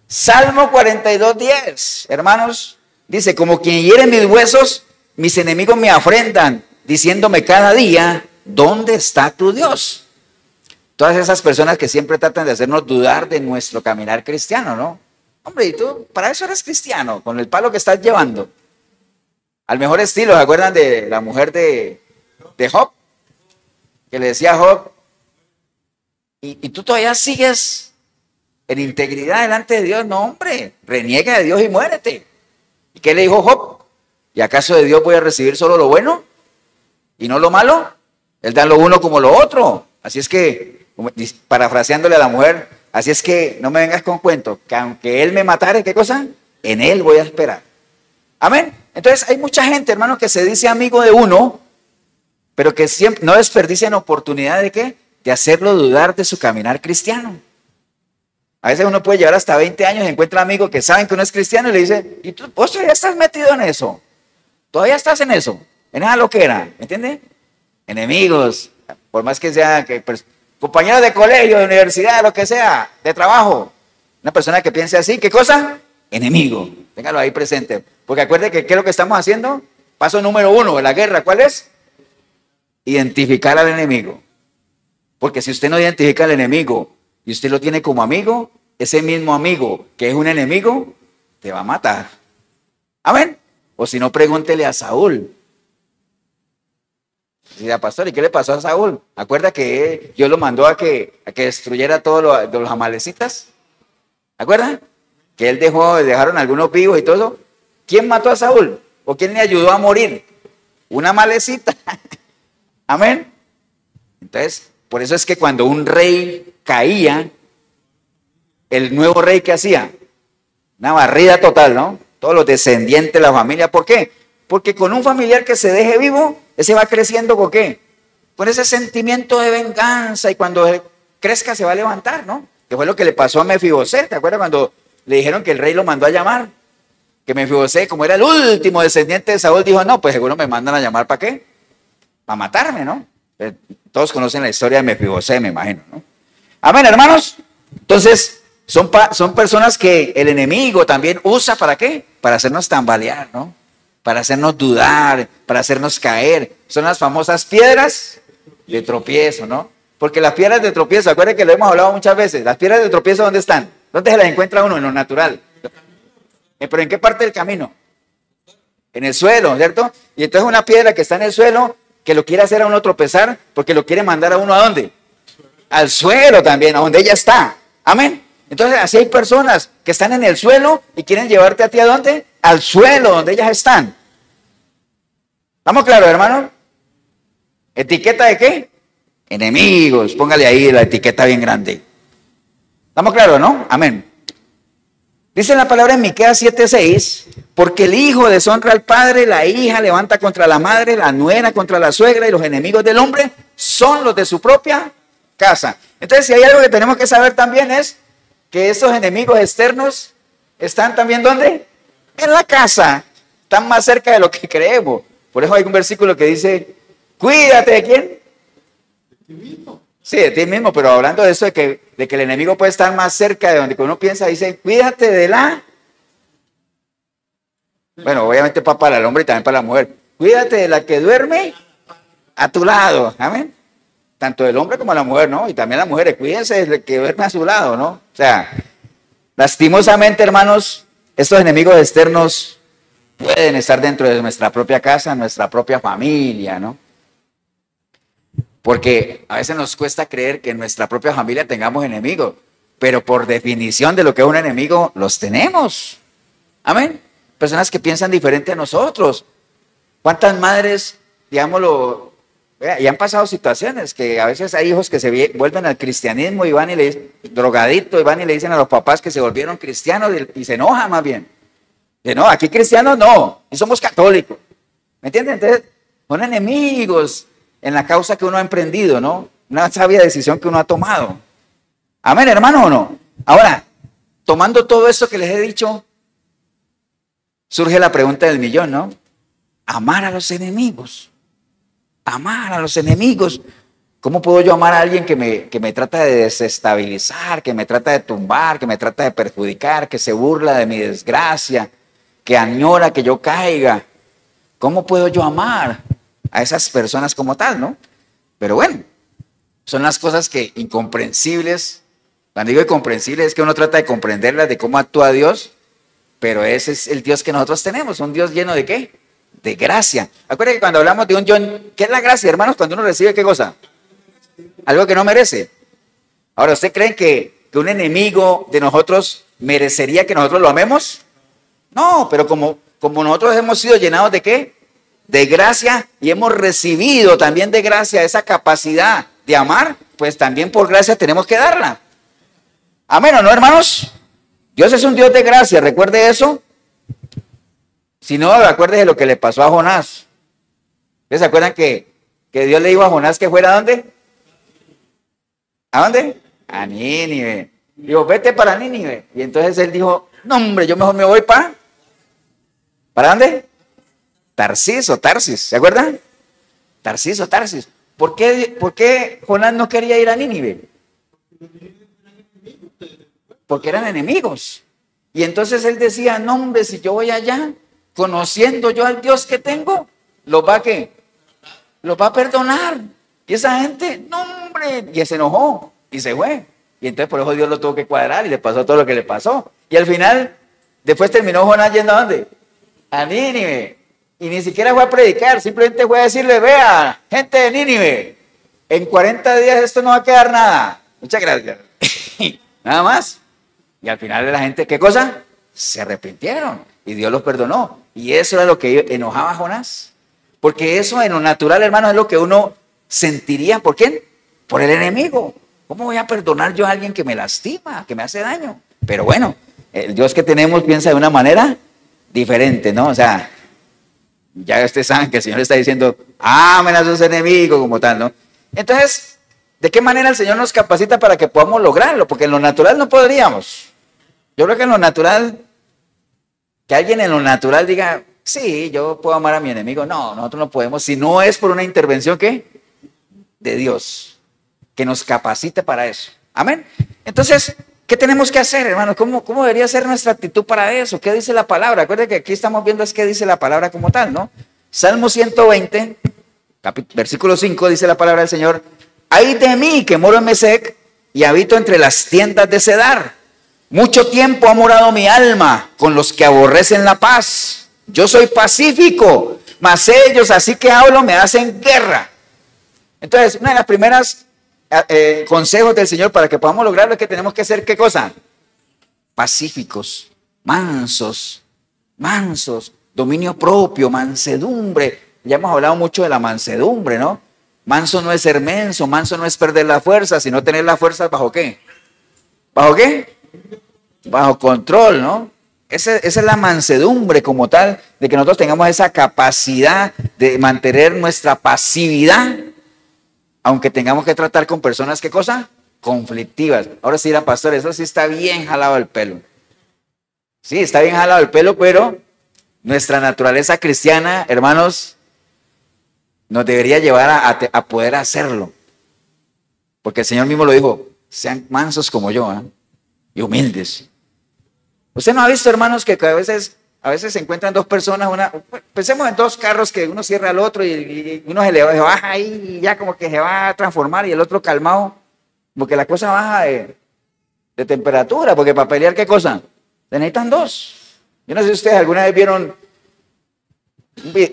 Salmo 42:10, hermanos, dice, como quien hiere mis huesos, mis enemigos me afrentan, diciéndome cada día, ¿dónde está tu Dios? Todas esas personas que siempre tratan de hacernos dudar de nuestro caminar cristiano, ¿no? Hombre, y tú, para eso eres cristiano, con el palo que estás llevando. Al mejor estilo, ¿se acuerdan de la mujer de Job? Que le decía a Job, y tú todavía sigues en integridad delante de Dios. No, hombre, reniega de Dios y muérete. ¿Y qué le dijo Job? ¿Y acaso de Dios voy a recibir solo lo bueno y no lo malo? Él da lo uno como lo otro. Así es que, parafraseándole a la mujer, así es que no me vengas con cuento, que aunque Él me matare, ¿qué cosa? En Él voy a esperar. Amén. Entonces hay mucha gente, hermano, que se dice amigo de uno, pero que siempre no desperdician oportunidad de ¿qué? De hacerlo dudar de su caminar cristiano. A veces uno puede llevar hasta 20 años y encuentra amigos que saben que uno es cristiano y le dice, ¿y tú, vos todavía estás metido en eso? ¿Todavía estás en eso? En esa loquera, ¿me entiendes? Enemigos, por más que sea compañeros de colegio, de universidad, lo que sea, de trabajo. Una persona que piense así, ¿qué cosa? Enemigo. Téngalo ahí presente. Porque acuerde que ¿qué es lo que estamos haciendo? Paso número 1 de la guerra, ¿cuál es? Identificar al enemigo. Porque si usted no identifica al enemigo y usted lo tiene como amigo, ese mismo amigo que es un enemigo, te va a matar. Amén. O si no, pregúntele a Saúl. Dice, pastor, ¿y qué le pasó a Saúl? ¿Acuerda que Dios lo mandó a que destruyera a todos los amalecitas? ¿Acuerdan? Que él dejaron algunos vivos y todo eso. ¿Quién mató a Saúl? ¿O quién le ayudó a morir? Una amalecita. Amén. Entonces, por eso es que cuando un rey caía, el nuevo rey, ¿qué hacía? Una barrida total, ¿no? Todos los descendientes de la familia. ¿Por qué? Porque con un familiar que se deje vivo, ese va creciendo ¿con qué? Con ese sentimiento de venganza, y cuando crezca se va a levantar, ¿no? Que fue lo que le pasó a Mefiboset. ¿Te acuerdas cuando le dijeron que el rey lo mandó a llamar? Que Mefiboset, como era el último descendiente de Saúl, dijo, no, pues seguro me mandan a llamar, ¿para qué? Para matarme, ¿no? Todos conocen la historia de Mefiboset, me imagino, ¿no? Amén, hermanos. Entonces, son personas que el enemigo también usa, ¿para qué? Para hacernos tambalear, ¿no? Para hacernos dudar, para hacernos caer. Son las famosas piedras de tropiezo, ¿no? Porque las piedras de tropiezo, acuérdense que lo hemos hablado muchas veces, las piedras de tropiezo, ¿dónde están? ¿Dónde se las encuentra uno? En lo natural. ¿Pero en qué parte del camino? En el suelo, ¿cierto? Y entonces una piedra que está en el suelo, que lo quiere hacer a uno tropezar, porque lo quiere mandar a uno ¿a dónde? Al suelo también, a donde ella está. Amén. Entonces así hay personas que están en el suelo y quieren llevarte a ti ¿a dónde? Al suelo, donde ellas están. ¿Estamos claros, hermano? ¿Etiqueta de qué? Enemigos. Póngale ahí la etiqueta bien grande. ¿Estamos claros, no? Amén. Dice la palabra en Miqueas 7:6, porque el hijo deshonra al padre, la hija levanta contra la madre, la nuera contra la suegra, y los enemigos del hombre son los de su propia casa. Entonces, si hay algo que tenemos que saber también es que esos enemigos externos están también ¿dónde? En la casa. Están más cerca de lo que creemos. Por eso hay un versículo que dice, cuídate de quién. De ti mismo. Sí, de ti mismo, pero hablando de eso de que el enemigo puede estar más cerca de donde uno piensa, dice, cuídate de la... Bueno, obviamente para el hombre y también para la mujer. Cuídate de la que duerme a tu lado. Amén. Tanto el hombre como la mujer, ¿no? Y también las mujeres, cuídense de la que duerme a su lado, ¿no? O sea, lastimosamente, hermanos, estos enemigos externos pueden estar dentro de nuestra propia casa, nuestra propia familia, ¿no? Porque a veces nos cuesta creer que en nuestra propia familia tengamos enemigos, pero por definición de lo que es un enemigo, los tenemos. Amén. Personas que piensan diferente a nosotros. ¿Cuántas madres, digámoslo, y han pasado situaciones que a veces hay hijos que se vuelven al cristianismo y van y le dicen, drogaditos, y van y le dicen a los papás que se volvieron cristianos y se enojan más bien. Que no, aquí cristianos no, y somos católicos. ¿Me entienden? Entonces, son enemigos en la causa que uno ha emprendido, ¿no? Una sabia decisión que uno ha tomado. Amén, hermano, ¿o no? Ahora, tomando todo esto que les he dicho, surge la pregunta del millón, ¿no? Amar a los enemigos. Amar a los enemigos. ¿Cómo puedo yo amar a alguien que me trata de desestabilizar, que me trata de tumbar, que me trata de perjudicar, que se burla de mi desgracia, que añora que yo caiga? ¿Cómo puedo yo amar a esas personas como tal, no? Pero bueno, son las cosas que incomprensibles. Cuando digo incomprensibles es que uno trata de comprenderlas, de cómo actúa Dios, pero ese es el Dios que nosotros tenemos, un Dios lleno de ¿qué? De gracia. Acuérdense que cuando hablamos de un John, ¿qué es la gracia, hermanos? Cuando uno recibe ¿qué cosa? Algo que no merece. Ahora, ¿usted cree que un enemigo de nosotros merecería que nosotros lo amemos? No, pero como nosotros hemos sido llenados de ¿qué? De gracia, y hemos recibido también de gracia esa capacidad de amar, pues también por gracia tenemos que darla. Amén, ¿o no, hermanos? Dios es un Dios de gracia, recuerde eso. Si no, acuérdese lo que le pasó a Jonás. ¿Ustedes se acuerdan que Dios le dijo a Jonás que fuera a dónde? ¿A dónde? A Nínive. Dijo, vete para Nínive. Y entonces él dijo, no hombre, yo mejor me voy ¿para dónde? Tarsis. ¿Se acuerdan? Tarsis. ¿Por qué Jonás no quería ir a Nínive? Porque eran enemigos. Y entonces él decía, no hombre, si yo voy allá, conociendo yo al Dios que tengo, ¿los va a qué? Los va a perdonar. Y esa gente, no hombre, y se enojó y se fue. Y entonces por eso Dios lo tuvo que cuadrar y le pasó todo lo que le pasó. Y al final, después terminó Jonás yendo ¿a dónde? A Nínive. Y ni siquiera fue a predicar, simplemente fue a decirle, vea, gente de Nínive, en 40 días esto no va a quedar nada. Muchas gracias. Nada más. Y al final la gente, ¿qué cosa? Se arrepintieron y Dios los perdonó. Y eso era lo que enojaba a Jonás. Porque eso en lo natural, hermano, es lo que uno sentiría. ¿Por quién? Por el enemigo. ¿Cómo voy a perdonar yo a alguien que me lastima, que me hace daño? Pero bueno, el Dios que tenemos piensa de una manera diferente, ¿no? O sea, ya ustedes saben que el Señor está diciendo, amen a sus enemigos como tal, ¿no? Entonces, ¿de qué manera el Señor nos capacita para que podamos lograrlo? Porque en lo natural no podríamos. Yo creo que en lo natural, que alguien en lo natural diga, sí, yo puedo amar a mi enemigo. No, nosotros no podemos, si no es por una intervención, ¿qué? De Dios, que nos capacite para eso. Amén. Entonces, ¿qué tenemos que hacer, hermanos? ¿Cómo debería ser nuestra actitud para eso? ¿Qué dice la palabra? Acuérdense que aquí estamos viendo es qué dice la palabra como tal, ¿no? Salmo 120, versículo 5, dice la palabra del Señor, ay de mí que moro en Mesec y habito entre las tiendas de Cedar. Mucho tiempo ha morado mi alma con los que aborrecen la paz Yo soy pacífico, mas ellos, así que hablo, me hacen guerra. Entonces, una de las primeras consejos del Señor para que podamos lograrlo es que tenemos que ser, ¿qué cosa? Pacíficos, mansos, dominio propio, mansedumbre. Ya hemos hablado mucho de la mansedumbre, ¿no? Manso no es ser menso, manso no es perder la fuerza, sino tener la fuerza ¿bajo qué? ¿Bajo qué? Bajo control, ¿no? Esa es la mansedumbre como tal, de que nosotros tengamos esa capacidad de mantener nuestra pasividad, aunque tengamos que tratar con personas, ¿qué cosa? Conflictivas. Ahora sí, la pastora, eso sí está bien jalado el pelo. Sí, está bien jalado el pelo, pero nuestra naturaleza cristiana, hermanos, nos debería llevar a poder hacerlo. Porque el Señor mismo lo dijo, sean mansos como yo, ¿eh? Y humildes. ¿Usted no ha visto, hermanos, que a veces se encuentran dos personas, pensemos en dos carros que uno cierra al otro y uno se baja ahí y ya como que se va a transformar y el otro calmado, porque la cosa baja de temperatura, porque para pelear, ¿qué cosa? Se necesitan dos. Yo no sé si ustedes alguna vez vieron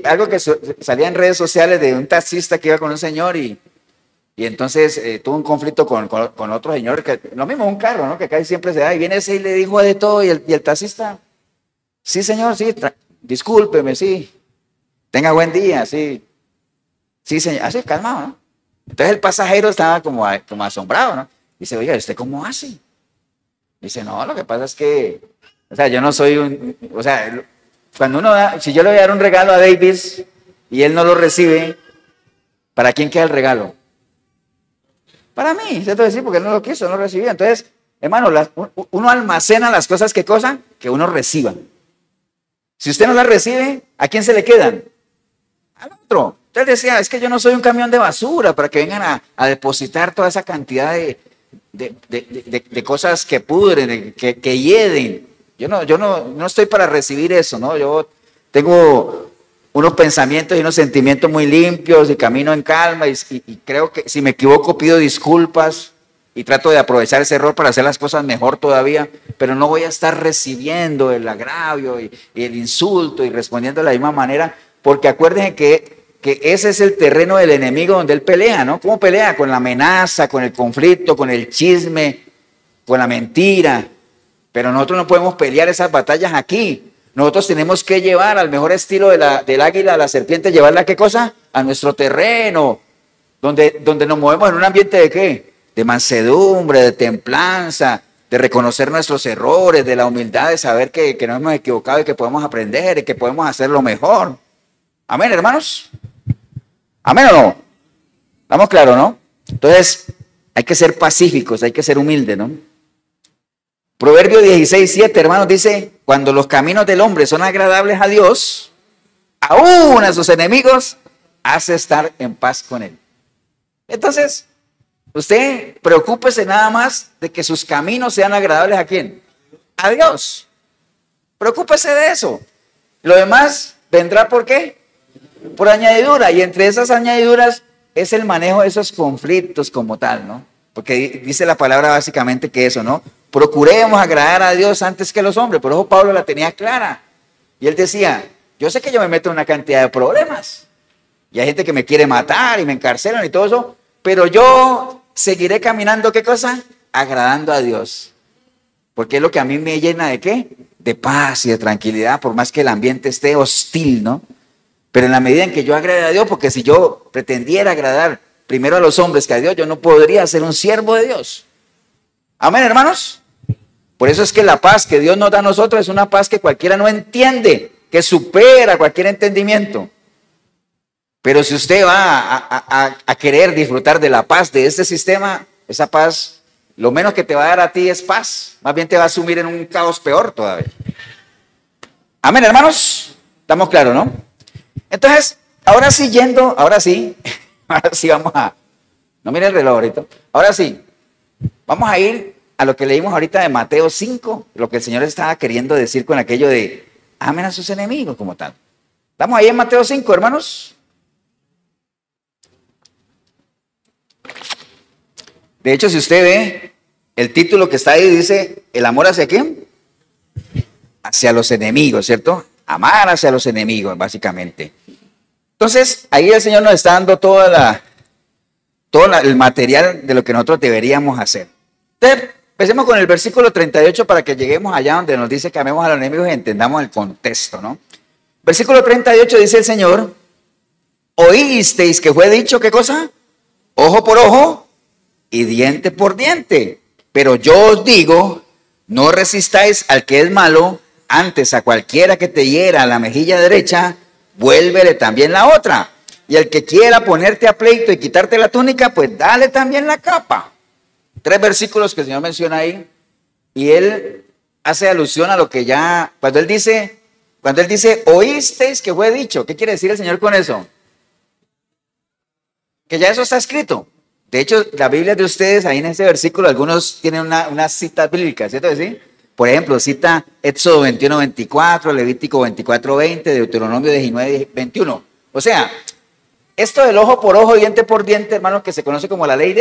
algo que salía en redes sociales de un taxista que iba con un señor y entonces tuvo un conflicto con otro señor, que lo mismo un carro, ¿no? Que casi siempre se da, y viene ese y le dijo de todo, y el taxista, sí señor, sí, discúlpeme, sí, tenga buen día, sí, sí señor, así calmado, ¿no? Entonces el pasajero estaba como asombrado, ¿no? Dice, oiga, ¿usted cómo hace? Dice, no, lo que pasa es que, o sea, yo no soy o sea, cuando uno da, si yo le voy a dar un regalo a Davis y él no lo recibe, ¿para quién queda el regalo? Para mí, ¿cierto? Decir, porque no lo quiso, no lo recibió. Entonces, hermano, uno almacena las cosas que cosa que uno reciba. Si usted no las recibe, ¿a quién se le quedan? Al otro. Entonces decía, es que yo no soy un camión de basura para que vengan a depositar toda esa cantidad de cosas que pudren, que hieden. Yo no estoy para recibir eso, ¿no? Yo tengo unos pensamientos y unos sentimientos muy limpios y camino en calma y creo que si me equivoco pido disculpas y trato de aprovechar ese error para hacer las cosas mejor todavía, pero no voy a estar recibiendo el agravio y el insulto y respondiendo de la misma manera, porque acuérdense que ese es el terreno del enemigo donde él pelea, ¿no? ¿Cómo pelea? Con la amenaza, con el conflicto, con el chisme, con la mentira, pero nosotros no podemos pelear esas batallas aquí. Nosotros tenemos que llevar al mejor estilo del águila a la serpiente, llevarla a qué cosa? A nuestro terreno, donde nos movemos en un ambiente de qué? De mansedumbre, de templanza, de reconocer nuestros errores, de la humildad, de saber que nos hemos equivocado y que podemos aprender y que podemos hacerlo mejor. Amén, hermanos. Amén o no. ¿Estamos claros, no? Entonces, hay que ser pacíficos, hay que ser humildes, ¿no? Proverbio 16:7, hermanos, dice, cuando los caminos del hombre son agradables a Dios, aún a sus enemigos, hace estar en paz con él. Entonces, usted preocúpese nada más de que sus caminos sean agradables ¿a quién? A Dios. Preocúpese de eso. Lo demás vendrá ¿por qué? Por añadidura. Y entre esas añadiduras es el manejo de esos conflictos como tal, ¿no? Porque dice la palabra básicamente que eso, ¿no? Procuremos agradar a Dios antes que los hombres. Por eso Pablo la tenía clara. Y él decía, yo sé que yo me meto en una cantidad de problemas. Y hay gente que me quiere matar y me encarcelan y todo eso. Pero yo seguiré caminando, ¿qué cosa? Agradando a Dios. Porque es lo que a mí me llena de ¿qué? De paz y de tranquilidad, por más que el ambiente esté hostil, ¿no? Pero en la medida en que yo agrade a Dios, porque si yo pretendiera agradar primero a los hombres que a Dios, yo no podría ser un siervo de Dios. Amén, hermanos. Por eso es que la paz que Dios nos da a nosotros es una paz que cualquiera no entiende, que supera cualquier entendimiento. Pero si usted va a querer disfrutar de la paz de este sistema, esa paz, lo menos que te va a dar a ti es paz. Más bien te va a sumir en un caos peor todavía. Amén, hermanos. Estamos claros, ¿no? Entonces, ahora sí vamos a... No mire el reloj ahorita. Ahora sí, vamos a ir a lo que leímos ahorita de Mateo 5, lo que el Señor estaba queriendo decir con aquello de amen a sus enemigos como tal. ¿Estamos ahí en Mateo 5, hermanos? De hecho, si usted ve, el título que está ahí dice, ¿el amor hacia quién? Hacia los enemigos, ¿cierto? amar hacia los enemigos, básicamente. Entonces, ahí el Señor nos está dando todo el material de lo que nosotros deberíamos hacer. Entonces, empecemos con el versículo 38 para que lleguemos allá donde nos dice que amemos a los enemigos y entendamos el contexto, ¿no? Versículo 38 dice el Señor, oísteis que fue dicho, ¿qué cosa? Ojo por ojo y diente por diente. Pero yo os digo, no resistáis al que es malo, antes a cualquiera que te hiera la mejilla derecha, vuélvele también la otra. Y el que quiera ponerte a pleito y quitarte la túnica, pues dale también la capa. 3 versículos que el Señor menciona ahí. Y Él hace alusión a lo que ya, cuando Él dice, oísteis que fue dicho. ¿Qué quiere decir el Señor con eso? Que ya eso está escrito. De hecho, la Biblia de ustedes, ahí en ese versículo, algunos tienen una cita bíblica, ¿cierto? ¿Sí? Por ejemplo, cita Éxodo 21:24, Levítico 24:20, Deuteronomio 19:21. O sea, esto del ojo por ojo, diente por diente, hermanos, que se conoce como la ley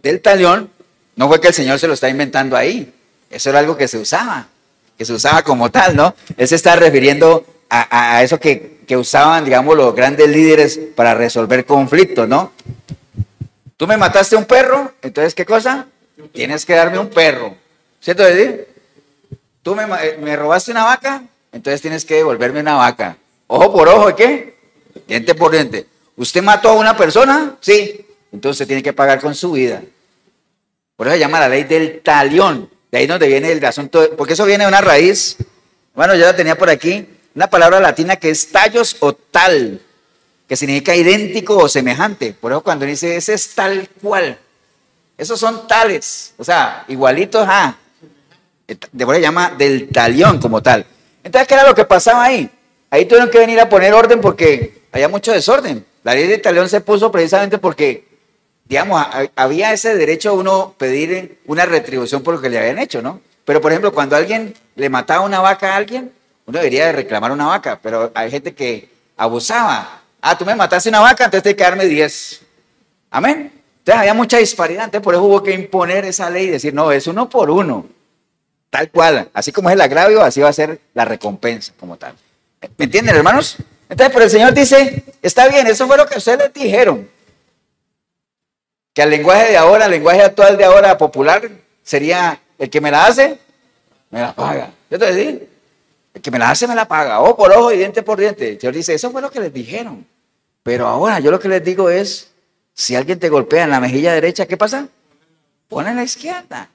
del talión, no fue que el Señor se lo está inventando ahí. Eso era algo que se usaba como tal, ¿no? Él se está refiriendo a eso que usaban, digamos, los grandes líderes para resolver conflictos, ¿no? Tú me mataste un perro, entonces, ¿qué cosa? Tienes que darme un perro. ¿Cierto decir? Tú me robaste una vaca, entonces tienes que devolverme una vaca. Ojo por ojo, ¿y qué? Diente por diente. ¿Usted mató a una persona? Sí. Entonces tiene que pagar con su vida. Por eso se llama la ley del talión. De ahí donde viene el asunto, porque eso viene de una raíz. Bueno, yo la tenía por aquí. Una palabra latina que es tallos o tal, que significa idéntico o semejante. Por eso cuando dice ese es tal cual. Esos son tales, o sea, igualitos a. De por ahí se llama del talión como tal. Entonces, ¿qué era lo que pasaba ahí? Ahí tuvieron que venir a poner orden porque había mucho desorden. La ley del talión se puso precisamente porque, digamos, había ese derecho a uno pedir una retribución por lo que le habían hecho, ¿no? Pero, por ejemplo, cuando alguien le mataba una vaca a alguien, uno debería de reclamar una vaca, pero hay gente que abusaba. Ah, tú me mataste una vaca, entonces tienes que darme 10. Amén. Entonces había mucha disparidad, entonces por eso hubo que imponer esa ley y decir, no, es 1 por 1. Tal cual, así como es el agravio, así va a ser la recompensa como tal. ¿Me entienden, hermanos? Entonces, pero el Señor dice, está bien, eso fue lo que ustedes les dijeron. Que al lenguaje de ahora, al lenguaje actual de ahora, popular, sería, el que me la hace, me la paga. ¿Yo te digo? El que me la hace, me la paga. Ojo por ojo y diente por diente. El Señor dice, eso fue lo que les dijeron. Pero ahora, yo lo que les digo es, si alguien te golpea en la mejilla derecha, ¿qué pasa? Pon en la izquierda.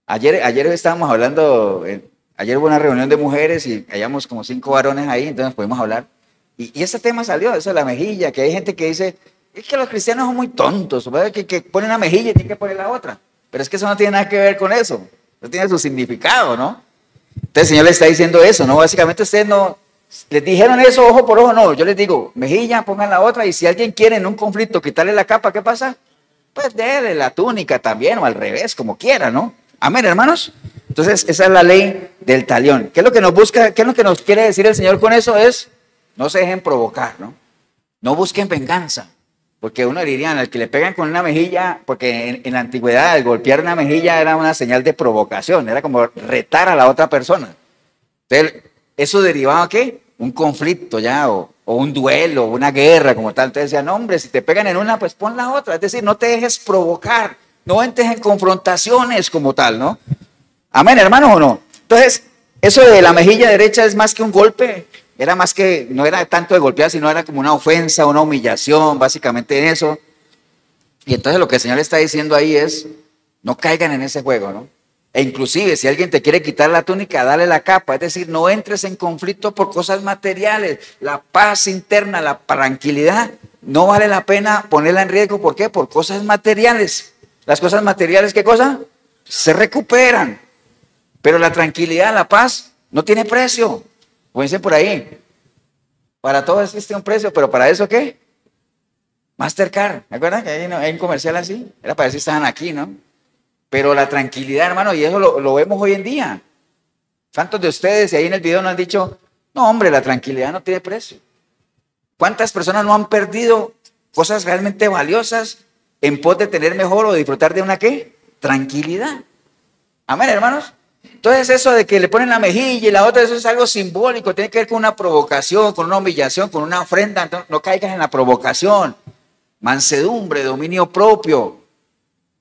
Ayer estábamos hablando, ayer hubo una reunión de mujeres y hallamos como 5 varones ahí, entonces pudimos hablar. Y ese tema salió, eso de la mejilla, que hay gente que dice, es que los cristianos son muy tontos, que ponen una mejilla y tienen que poner la otra. Pero es que eso no tiene nada que ver con eso, no tiene su significado, ¿no? Entonces el Señor le está diciendo eso, ¿no? Básicamente ustedes no, les dijeron eso ojo por ojo, no, yo les digo, mejilla, pongan la otra, y si alguien quiere en un conflicto quitarle la capa, ¿qué pasa? Pues déle la túnica también, o al revés, como quiera, ¿no? Amén, hermanos. Entonces, esa es la ley del talión. ¿Qué es lo que nos busca? ¿Qué es lo que nos quiere decir el Señor con eso? Es, no se dejen provocar, ¿no? No busquen venganza. Porque uno diría, al que le pegan con una mejilla, porque en la antigüedad el golpear una mejilla era una señal de provocación, era como retar a la otra persona. Entonces, ¿eso derivaba a qué? Un conflicto ya, o un duelo, o una guerra como tal. Entonces decían, no, hombre, si te pegan en una, pues pon la otra. Es decir, no te dejes provocar, no entres en confrontaciones como tal, ¿no? Amén, hermanos, ¿o no? Entonces, eso de la mejilla derecha es más que un golpe, era más que, no era tanto de golpear, sino era como una ofensa, una humillación, básicamente en eso. Y entonces lo que el Señor está diciendo ahí es, no caigan en ese juego, ¿no? E inclusive, si alguien te quiere quitar la túnica, dale la capa. Es decir, no entres en conflicto por cosas materiales. La paz interna, la tranquilidad, no vale la pena ponerla en riesgo. ¿Por qué? Por cosas materiales. Las cosas materiales, ¿qué cosa? Se recuperan. Pero la tranquilidad, la paz, no tiene precio. Como dicen por ahí, para todo existe un precio, pero para eso, ¿qué? Mastercard. ¿Me acuerdan que hay un comercial así? Era para ver si estaban aquí, ¿no? Pero la tranquilidad, hermano, y eso lo vemos hoy en día. ¿Cuántos de ustedes, y ahí en el video nos han dicho, no, hombre, la tranquilidad no tiene precio? ¿Cuántas personas no han perdido cosas realmente valiosas en pos de tener mejor o disfrutar de una qué? Tranquilidad. Amén, hermanos. Entonces eso de que le ponen la mejilla y la otra, eso es algo simbólico, tiene que ver con una provocación, con una humillación, con una ofrenda. No caigas en la provocación. Mansedumbre, dominio propio.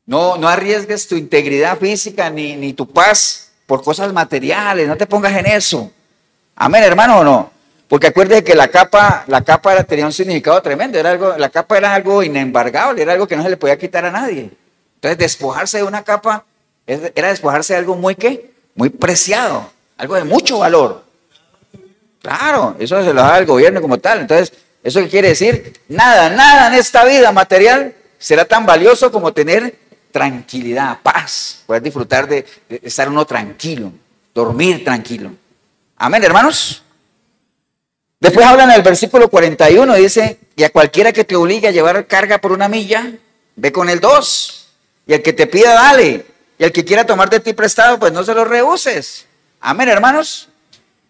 No arriesgues tu integridad física ni tu paz por cosas materiales. No te pongas en eso. Amén, hermano, ¿o no? Porque acuérdese que la capa tenía un significado tremendo. La capa era algo inembargable, era algo que no se le podía quitar a nadie. Entonces, despojarse de una capa era despojarse de algo muy preciado, algo de mucho valor. Claro, eso se lo da el gobierno como tal. Entonces, ¿eso qué quiere decir? Nada en esta vida material será tan valioso como tener tranquilidad, paz, poder disfrutar de estar uno tranquilo, dormir tranquilo. Amén, hermanos. Después hablan en el versículo 41, dice, y a cualquiera que te obligue a llevar carga por una milla, ve con el 2, y el que te pida, dale, y el que quiera tomar de ti prestado, pues no se lo rehuses. Amén, hermanos.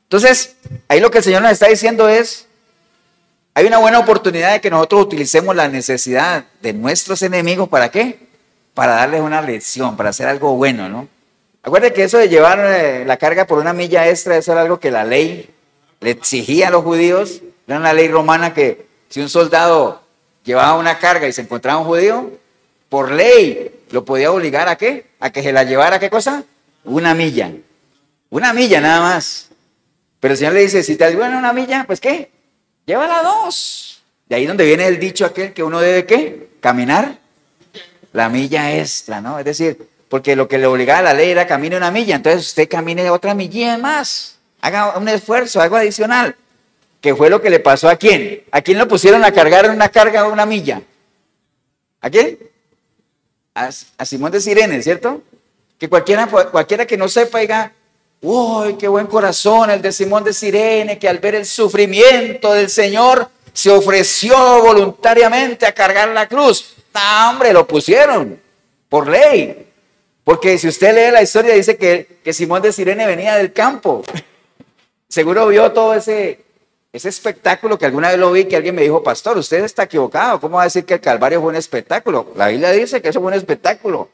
Entonces, ahí lo que el Señor nos está diciendo es, hay una buena oportunidad de que nosotros utilicemos la necesidad de nuestros enemigos, ¿para qué? Para darles una lección, para hacer algo bueno, ¿no? Acuérdense que eso de llevar la carga por una milla extra, eso era algo que la ley le exigía a los judíos. Era una ley romana que si un soldado llevaba una carga y se encontraba un judío, por ley lo podía obligar ¿a qué? A que se la llevara, ¿qué cosa? Una milla nada más. Pero el Señor le dice, si te ayudan una milla, pues ¿qué? Llévala 2. De ahí donde viene el dicho aquel que uno debe ¿qué? Caminar la milla extra, ¿no? Es decir, porque lo que le obligaba a la ley era camine una milla, entonces usted camine otra milla más, haga un esfuerzo, algo adicional, que fue lo que le pasó a quién. ¿A quién lo pusieron a cargar una carga una milla? ¿A quién? A Simón de Cirene, ¿cierto? Que cualquiera que no sepa diga, uy, qué buen corazón el de Simón de Cirene, que al ver el sufrimiento del Señor se ofreció voluntariamente a cargar la cruz. No, hombre, lo pusieron por ley. Porque si usted lee la historia, dice que Simón de Cirene venía del campo. Seguro vio todo ese espectáculo que alguna vez lo vi, que alguien me dijo, pastor, usted está equivocado. ¿Cómo va a decir que el Calvario fue un espectáculo? La Biblia dice que eso fue un espectáculo.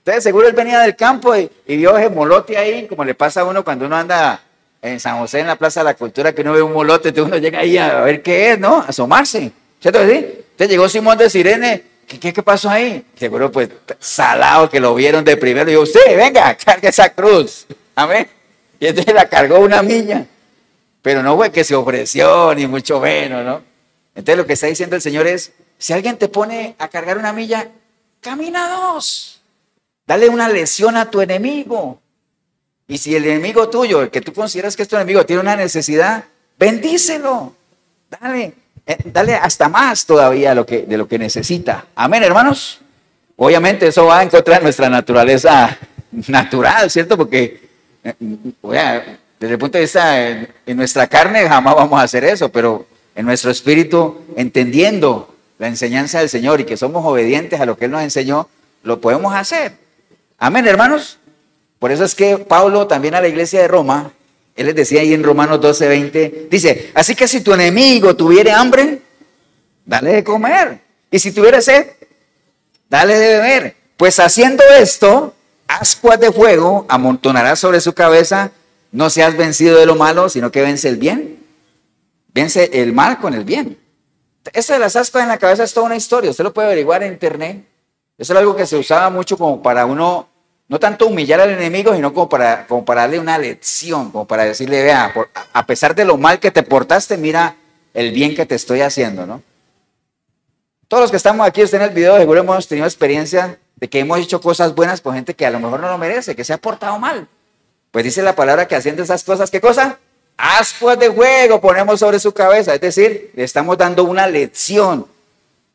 Entonces seguro él venía del campo y vio ese molote ahí, como le pasa a uno cuando uno anda en San José, en la Plaza de la Cultura, que uno ve un molote, entonces uno llega ahí a ver qué es, ¿no? A asomarse. ¿Cierto? Entonces llegó Simón de Cirene. ¿Qué pasó ahí? Seguro pues salado que lo vieron de primero. Y yo, usted, venga, cargue esa cruz. Amén. Y entonces la cargó una milla. Pero no fue que se ofreció, ni mucho menos, ¿no? Entonces lo que está diciendo el Señor es, si alguien te pone a cargar una milla, camina 2. Dale una lección a tu enemigo. Y si el enemigo tuyo, el que tú consideras que es tu enemigo, tiene una necesidad, bendícelo. Dale hasta más todavía de lo que necesita. Amén, hermanos. Obviamente eso va en contra de nuestra naturaleza natural, ¿cierto? Porque desde el punto de vista en nuestra carne jamás vamos a hacer eso, pero en nuestro espíritu, entendiendo la enseñanza del Señor y que somos obedientes a lo que Él nos enseñó, lo podemos hacer. Amén, hermanos. Por eso es que Pablo también a la iglesia de Roma, él les decía ahí en Romanos 12:20, dice, así que si tu enemigo tuviere hambre, dale de comer. Y si tuviere sed, dale de beber. Pues haciendo esto, ascuas de fuego amontonarás sobre su cabeza. No seas vencido de lo malo, sino que vence el bien. Vence el mal con el bien. Eso de las ascuas en la cabeza es toda una historia. Usted lo puede averiguar en internet. Eso es algo que se usaba mucho como para uno, no tanto humillar al enemigo, sino como para darle una lección, como para decirle, vea, a pesar de lo mal que te portaste, mira el bien que te estoy haciendo, ¿no? Todos los que estamos aquí, usted en el video, seguro hemos tenido experiencia de que hemos hecho cosas buenas por gente que a lo mejor no lo merece, que se ha portado mal. Pues dice la palabra que haciendo esas cosas, ¿qué cosa? Ascuas de fuego ponemos sobre su cabeza. Es decir, le estamos dando una lección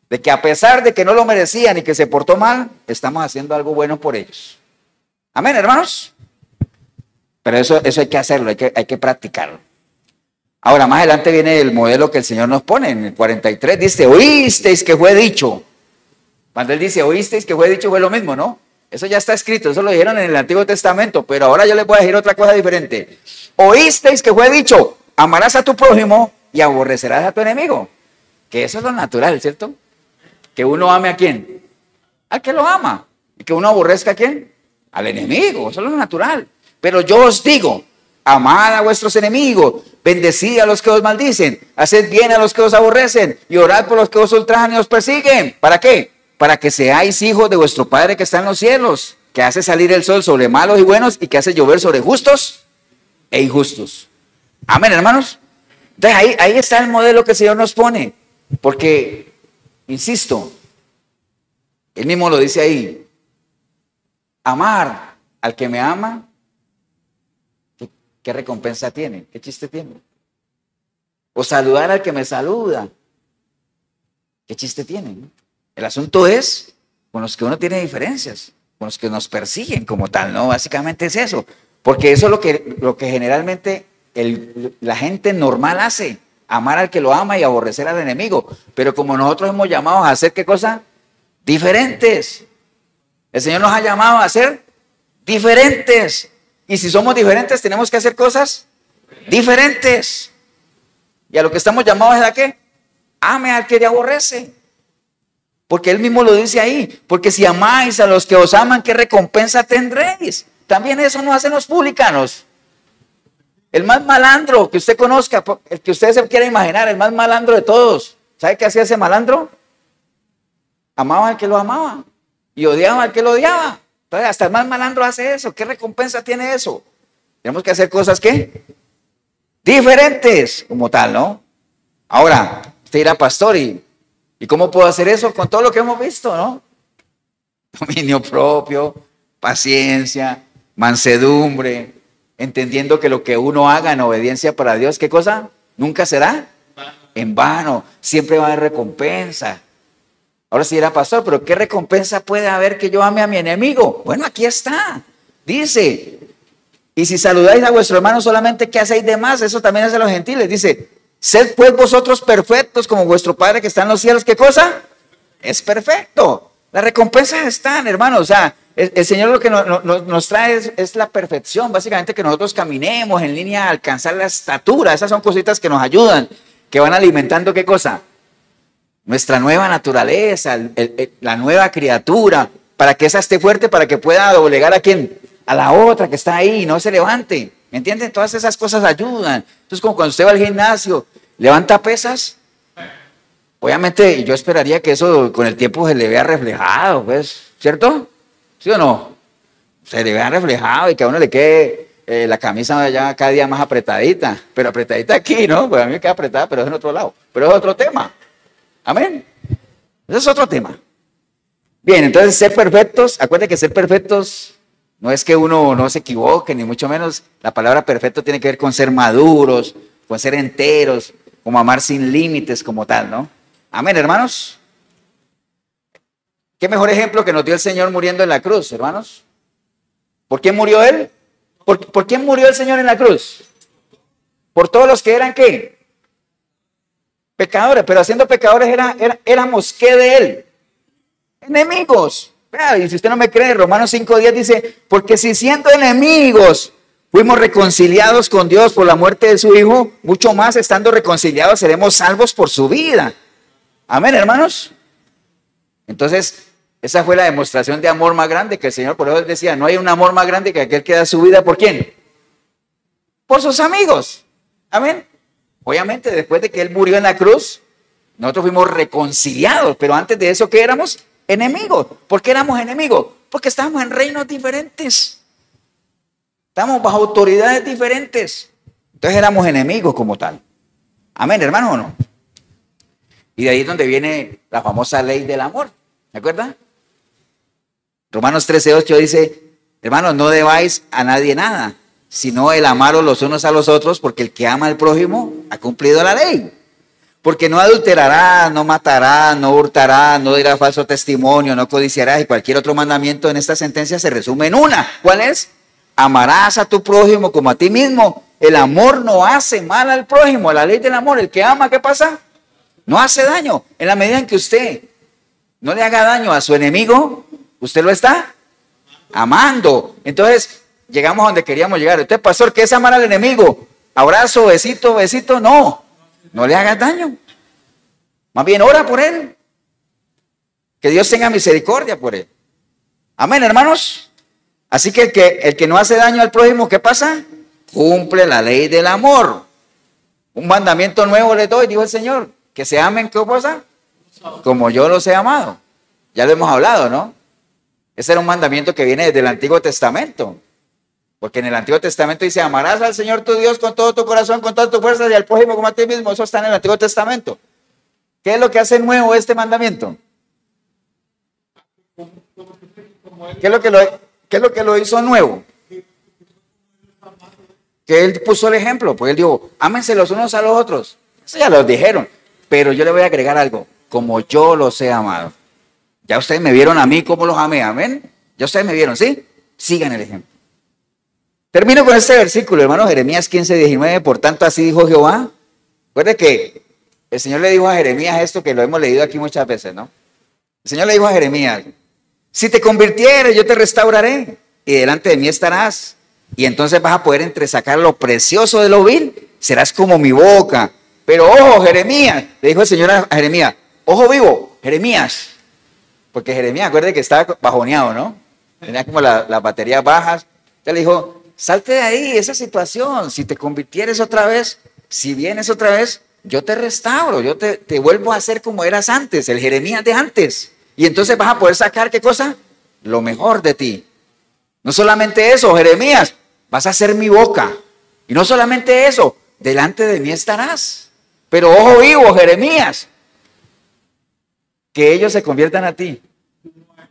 de que a pesar de que no lo merecían y que se portó mal, estamos haciendo algo bueno por ellos. Amén, hermanos. Pero eso hay que hacerlo, hay que practicarlo. Ahora, más adelante viene el modelo que el Señor nos pone. En el 43 dice, oísteis que fue dicho. Cuando Él dice, oísteis que fue dicho, fue lo mismo, ¿no? Eso ya está escrito, eso lo dijeron en el Antiguo Testamento, pero ahora yo les voy a decir otra cosa diferente. Oísteis que fue dicho, amarás a tu prójimo y aborrecerás a tu enemigo. Que eso es lo natural, ¿cierto? Que uno ame a quién, al que lo ama. Y que uno aborrezca a quién, al enemigo. Eso es lo natural. Pero yo os digo, amad a vuestros enemigos, bendecid a los que os maldicen, haced bien a los que os aborrecen y orad por los que os ultrajan y os persiguen. ¿Para qué? Para que seáis hijos de vuestro Padre que está en los cielos, que hace salir el sol sobre malos y buenos y que hace llover sobre justos e injustos. Amén, hermanos. Entonces ahí está el modelo que el Señor nos pone, porque, insisto, Él mismo lo dice ahí, amar al que me ama, ¿qué recompensa tiene? ¿Qué chiste tiene? O saludar al que me saluda, ¿qué chiste tiene? El asunto es con los que uno tiene diferencias, con los que nos persiguen como tal, ¿no? Básicamente es eso, porque eso es lo que generalmente la gente normal hace, amar al que lo ama y aborrecer al enemigo. Pero como nosotros hemos llamado a hacer, ¿qué cosa? Diferentes. El Señor nos ha llamado a ser diferentes. Y si somos diferentes, tenemos que hacer cosas diferentes. Y a lo que estamos llamados es a ¿qué? Ame al que te aborrece. Porque Él mismo lo dice ahí. Porque si amáis a los que os aman, ¿qué recompensa tendréis? También eso nos hacen los publicanos. El más malandro que usted conozca, el que usted se quiera imaginar, el más malandro de todos. ¿Sabe qué hacía ese malandro? Amaba al que lo amaba y odiaba al que lo odiaba. Entonces, hasta el más malandro hace eso. ¿Qué recompensa tiene eso? Tenemos que hacer cosas, ¿qué? Diferentes, como tal, ¿no? Ahora, usted dirá, pastor, ¿y cómo puedo hacer eso? Con todo lo que hemos visto, ¿no? Dominio propio, paciencia, mansedumbre, entendiendo que lo que uno haga en obediencia para Dios, ¿qué cosa? Nunca será en vano, siempre va a haber recompensa. Ahora sí era pastor, pero ¿qué recompensa puede haber que yo ame a mi enemigo? Bueno, aquí está, dice, y si saludáis a vuestro hermano solamente, ¿qué hacéis de más? Eso también hace a los gentiles, dice, sed pues vosotros perfectos como vuestro Padre que está en los cielos, ¿qué cosa? Es perfecto. Las recompensas están, hermanos, o sea, el Señor lo que nos trae es la perfección, básicamente que nosotros caminemos en línea a alcanzar la estatura. Esas son cositas que nos ayudan, que van alimentando ¿qué cosa? Nuestra nueva naturaleza, la nueva criatura, para que esa esté fuerte, para que pueda doblegar a quién, a la otra que está ahí y no se levante. ¿Me entienden? Todas esas cosas ayudan. Entonces, como cuando usted va al gimnasio, levanta pesas, obviamente yo esperaría que eso con el tiempo se le vea reflejado, pues, ¿cierto? ¿Sí o no? Se le vea reflejado y que a uno le quede la camisa ya cada día más apretadita, pero apretadita aquí, ¿no? Pues a mí me queda apretada, pero es en otro lado. Pero es otro tema. Amén. Ese es otro tema. Bien, entonces ser perfectos, acuérdense que ser perfectos no es que uno no se equivoque, ni mucho menos. La palabra perfecto tiene que ver con ser maduros, con ser enteros, como amar sin límites como tal, ¿no? Amén, hermanos. ¿Qué mejor ejemplo que nos dio el Señor muriendo en la cruz, hermanos? ¿Por quién murió Él? ¿Por quién murió el Señor en la cruz? Por todos los que eran, ¿qué? Pecadores, pero siendo pecadores éramos ¿qué de Él? Enemigos. Y si usted no me cree, Romanos 5:10 dice, porque si siendo enemigos fuimos reconciliados con Dios por la muerte de su Hijo, mucho más estando reconciliados seremos salvos por su vida. Amén, hermanos. Entonces, esa fue la demostración de amor más grande que el Señor, por eso decía, no hay un amor más grande que aquel que da su vida, ¿por quién? Por sus amigos. Amén. Obviamente, después de que Él murió en la cruz, nosotros fuimos reconciliados, pero antes de eso, ¿qué éramos? Enemigos. ¿Por qué éramos enemigos? Porque estábamos en reinos diferentes. Estamos bajo autoridades diferentes. Entonces éramos enemigos como tal. Amén, hermano, ¿o no? Y de ahí es donde viene la famosa ley del amor. ¿Se acuerdan? Romanos 13:8 dice, hermanos, no debáis a nadie nada, sino el amaros los unos a los otros, porque el que ama al prójimo ha cumplido la ley. Porque no adulterarás, no matarás, no hurtarás, no dirás falso testimonio, no codiciarás, y cualquier otro mandamiento en esta sentencia se resume en una. ¿Cuál es? Amarás a tu prójimo como a ti mismo. El amor no hace mal al prójimo. La ley del amor, el que ama, ¿qué pasa? No hace daño. En la medida en que usted no le haga daño a su enemigo, usted lo está amando. Entonces, llegamos a donde queríamos llegar. Usted, pastor, ¿qué es amar al enemigo? Abrazo, besito, besito. No le hagas daño. Más bien, ora por él. Que Dios tenga misericordia por él. Amén, hermanos. Así que el que no hace daño al prójimo, ¿qué pasa? Cumple la ley del amor. Un mandamiento nuevo les doy, dijo el Señor, que se amen, ¿qué cosa? Como yo los he amado. Ya lo hemos hablado, ¿no? Ese era un mandamiento que viene desde el Antiguo Testamento. Porque en el Antiguo Testamento dice, amarás al Señor tu Dios con todo tu corazón, con todas tus fuerzas y al prójimo como a ti mismo. Eso está en el Antiguo Testamento. ¿Qué es lo que hace nuevo este mandamiento? ¿Qué es lo que lo hizo nuevo? Que él puso el ejemplo, pues él dijo, ámense los unos a los otros. Eso ya lo dijeron, pero yo le voy a agregar algo, como yo los he amado. Ya ustedes me vieron a mí como los amé, amén. Ya ustedes me vieron, ¿sí? Sigan el ejemplo. Termino con este versículo, hermano, Jeremías 15:19, por tanto así dijo Jehová. Recuerde que el Señor le dijo a Jeremías esto que lo hemos leído aquí muchas veces, ¿no? El Señor le dijo a Jeremías, si te convirtieres, yo te restauraré y delante de mí estarás. Y entonces vas a poder entresacar lo precioso de lo vil, serás como mi boca. Pero ojo, Jeremías, le dijo el Señor a Jeremías, ojo vivo, Jeremías. Porque Jeremías, acuérdate que estaba bajoneado, ¿no? Tenía como las baterías bajas. Entonces le dijo, salte de ahí, esa situación. Si te convirtieres otra vez, si vienes otra vez, yo te restauro, yo te vuelvo a hacer como eras antes, el Jeremías de antes. Y entonces vas a poder sacar, ¿qué cosa? Lo mejor de ti. No solamente eso, Jeremías, vas a ser mi boca. Y no solamente eso, delante de mí estarás. Pero ojo vivo, Jeremías, que ellos se conviertan a ti,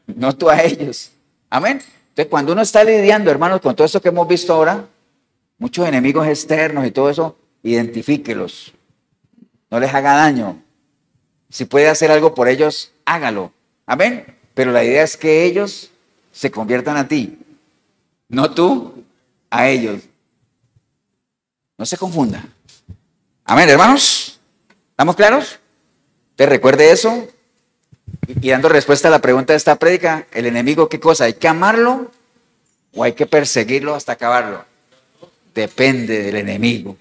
no tú a ellos. Amén. Entonces, cuando uno está lidiando, hermanos, con todo eso que hemos visto ahora, muchos enemigos externos y todo eso, identifíquelos. No les haga daño. Si puede hacer algo por ellos, hágalo. Amén. Pero la idea es que ellos se conviertan a ti, no tú a ellos. No se confunda. Amén, hermanos. ¿Estamos claros? Te recuerde eso. Y dando respuesta a la pregunta de esta prédica, el enemigo, ¿qué cosa? ¿Hay que amarlo o hay que perseguirlo hasta acabarlo? Depende del enemigo.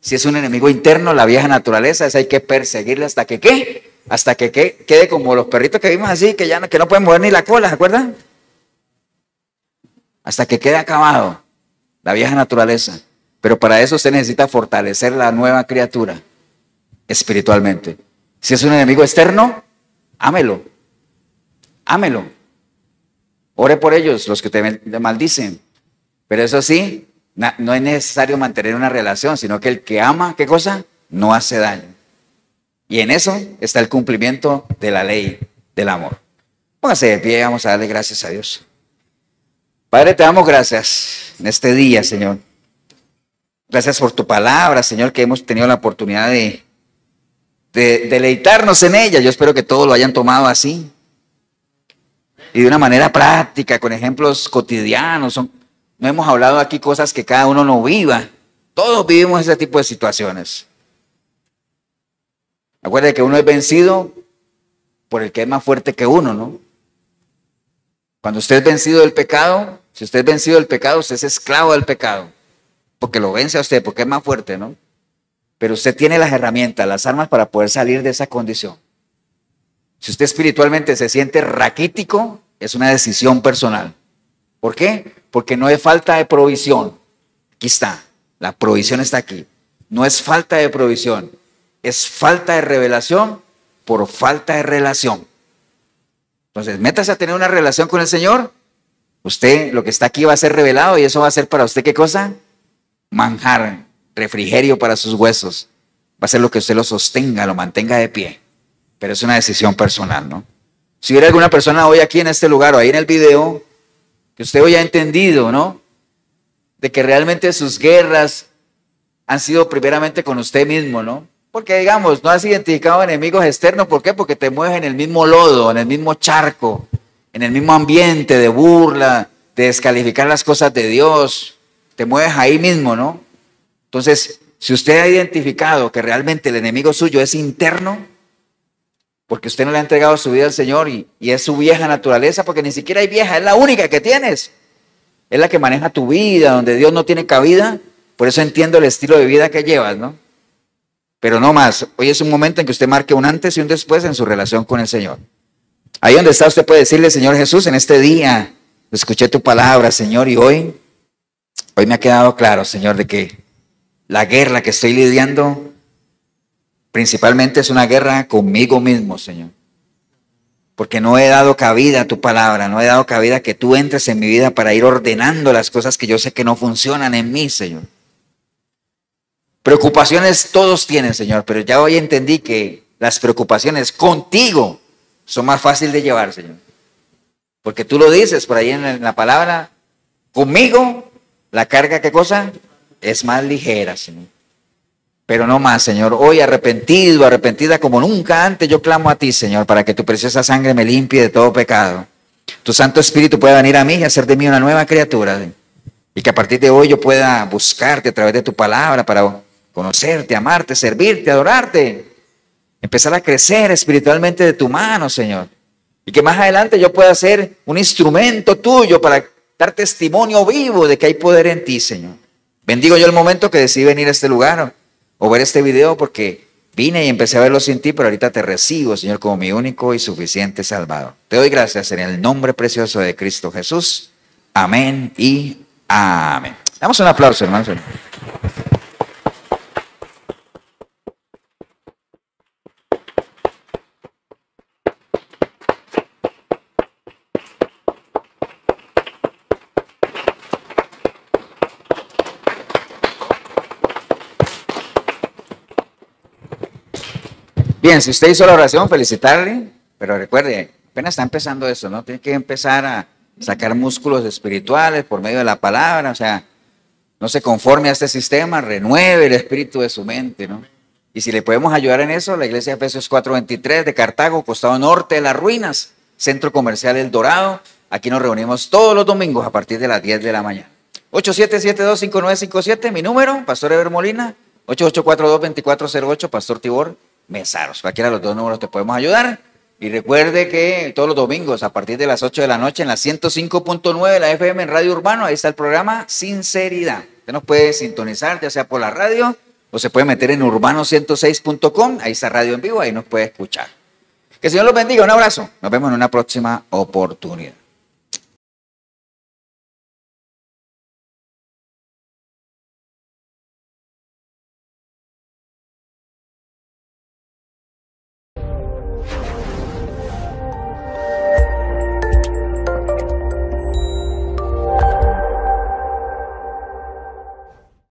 Si es un enemigo interno, la vieja naturaleza, esa hay que perseguirle hasta que ¿qué? Hasta que quede como los perritos que vimos así, que no pueden mover ni la cola, ¿se acuerdan? Hasta que quede acabado la vieja naturaleza. Pero para eso usted necesita fortalecer la nueva criatura espiritualmente. Si es un enemigo externo, ámelo. Ámelo. Ore por ellos, los que te maldicen. Pero eso sí, no es necesario mantener una relación, sino que el que ama, ¿qué cosa? No hace daño. Y en eso está el cumplimiento de la ley del amor. Póngase de pie, vamos a darle gracias a Dios. Padre, te damos gracias en este día, Señor. Gracias por tu palabra, Señor, que hemos tenido la oportunidad de deleitarnos en ella. Yo espero que todos lo hayan tomado así. Y de una manera práctica, con ejemplos cotidianos. No hemos hablado aquí cosas que cada uno no viva. Todos vivimos ese tipo de situaciones. Acuérdate que uno es vencido por el que es más fuerte que uno, ¿no? Cuando usted es vencido del pecado, si usted es vencido del pecado, usted es esclavo del pecado. Porque lo vence a usted, porque es más fuerte, ¿no? Pero usted tiene las herramientas, las armas para poder salir de esa condición. Si usted espiritualmente se siente raquítico, es una decisión personal. ¿Por qué? Porque no es falta de provisión. Aquí está, la provisión está aquí. No es falta de provisión, es falta de revelación por falta de relación. Entonces, métase a tener una relación con el Señor. Usted, lo que está aquí va a ser revelado y eso va a ser para usted, ¿qué cosa? Manjar, refrigerio para sus huesos. Va a ser lo que usted lo sostenga, lo mantenga de pie. Pero es una decisión personal, ¿no? Si hubiera alguna persona hoy aquí en este lugar o ahí en el video, que usted hoy ha entendido, ¿no? De que realmente sus guerras han sido primeramente con usted mismo, ¿no? Porque, digamos, no has identificado enemigos externos. ¿Por qué? Porque te mueves en el mismo lodo, en el mismo charco, en el mismo ambiente de burla, de descalificar las cosas de Dios. Te mueves ahí mismo, ¿no? Entonces, si usted ha identificado que realmente el enemigo suyo es interno, porque usted no le ha entregado su vida al Señor y es su vieja naturaleza, porque ni siquiera hay vieja, es la única que tienes. Es la que maneja tu vida, donde Dios no tiene cabida. Por eso entiendo el estilo de vida que llevas, ¿no? Pero no más, hoy es un momento en que usted marque un antes y un después en su relación con el Señor. Ahí donde está usted puede decirle, Señor Jesús, en este día Escuché tu palabra, Señor, y hoy me ha quedado claro, Señor, de que la guerra que estoy lidiando principalmente es una guerra conmigo mismo, Señor. Porque no he dado cabida a tu palabra, no he dado cabida a que tú entres en mi vida para ir ordenando las cosas que yo sé que no funcionan en mí, Señor. Preocupaciones todos tienen, Señor, pero ya hoy entendí que las preocupaciones contigo son más fáciles de llevar, Señor. Porque tú lo dices por ahí en la palabra, conmigo la carga, ¿qué cosa? Es más ligera, Señor. Pero no más, Señor. Hoy arrepentido, arrepentida como nunca antes, yo clamo a ti, Señor, para que tu preciosa sangre me limpie de todo pecado. Tu Santo Espíritu pueda venir a mí y hacer de mí una nueva criatura. Y que a partir de hoy yo pueda buscarte a través de tu palabra para conocerte, amarte, servirte, adorarte. Empezar a crecer espiritualmente de tu mano, Señor. Y que más adelante yo pueda ser un instrumento tuyo para dar testimonio vivo de que hay poder en ti, Señor. Bendigo yo el momento que decidí venir a este lugar o ver este video, porque vine y empecé a verlo sin ti, pero ahorita te recibo, Señor, como mi único y suficiente Salvador. Te doy gracias en el nombre precioso de Cristo Jesús. Amén y amén. Damos un aplauso, hermanos. Bien, si usted hizo la oración, felicitarle, pero recuerde, apenas está empezando eso, ¿no? Tiene que empezar a sacar músculos espirituales por medio de la palabra, o sea, no se conforme a este sistema, renueve el espíritu de su mente, ¿no? Y si le podemos ayudar en eso, la iglesia de Efesios 4:23 de Cartago, costado norte de las ruinas, centro comercial El Dorado, aquí nos reunimos todos los domingos a partir de las 10 de la mañana. 8772-5957, mi número, Pastor Eber Molina, 8842-2408, Pastor Tibor Mesaros. Cualquiera de los dos números te podemos ayudar. Y recuerde que todos los domingos a partir de las 8 de la noche en la 105.9 de la FM en Radio Urbano, ahí está el programa Sinceridad. Usted nos puede sintonizar ya sea por la radio o se puede meter en urbano106.com, ahí está radio en vivo, ahí nos puede escuchar. Que el Señor los bendiga, un abrazo. Nos vemos en una próxima oportunidad.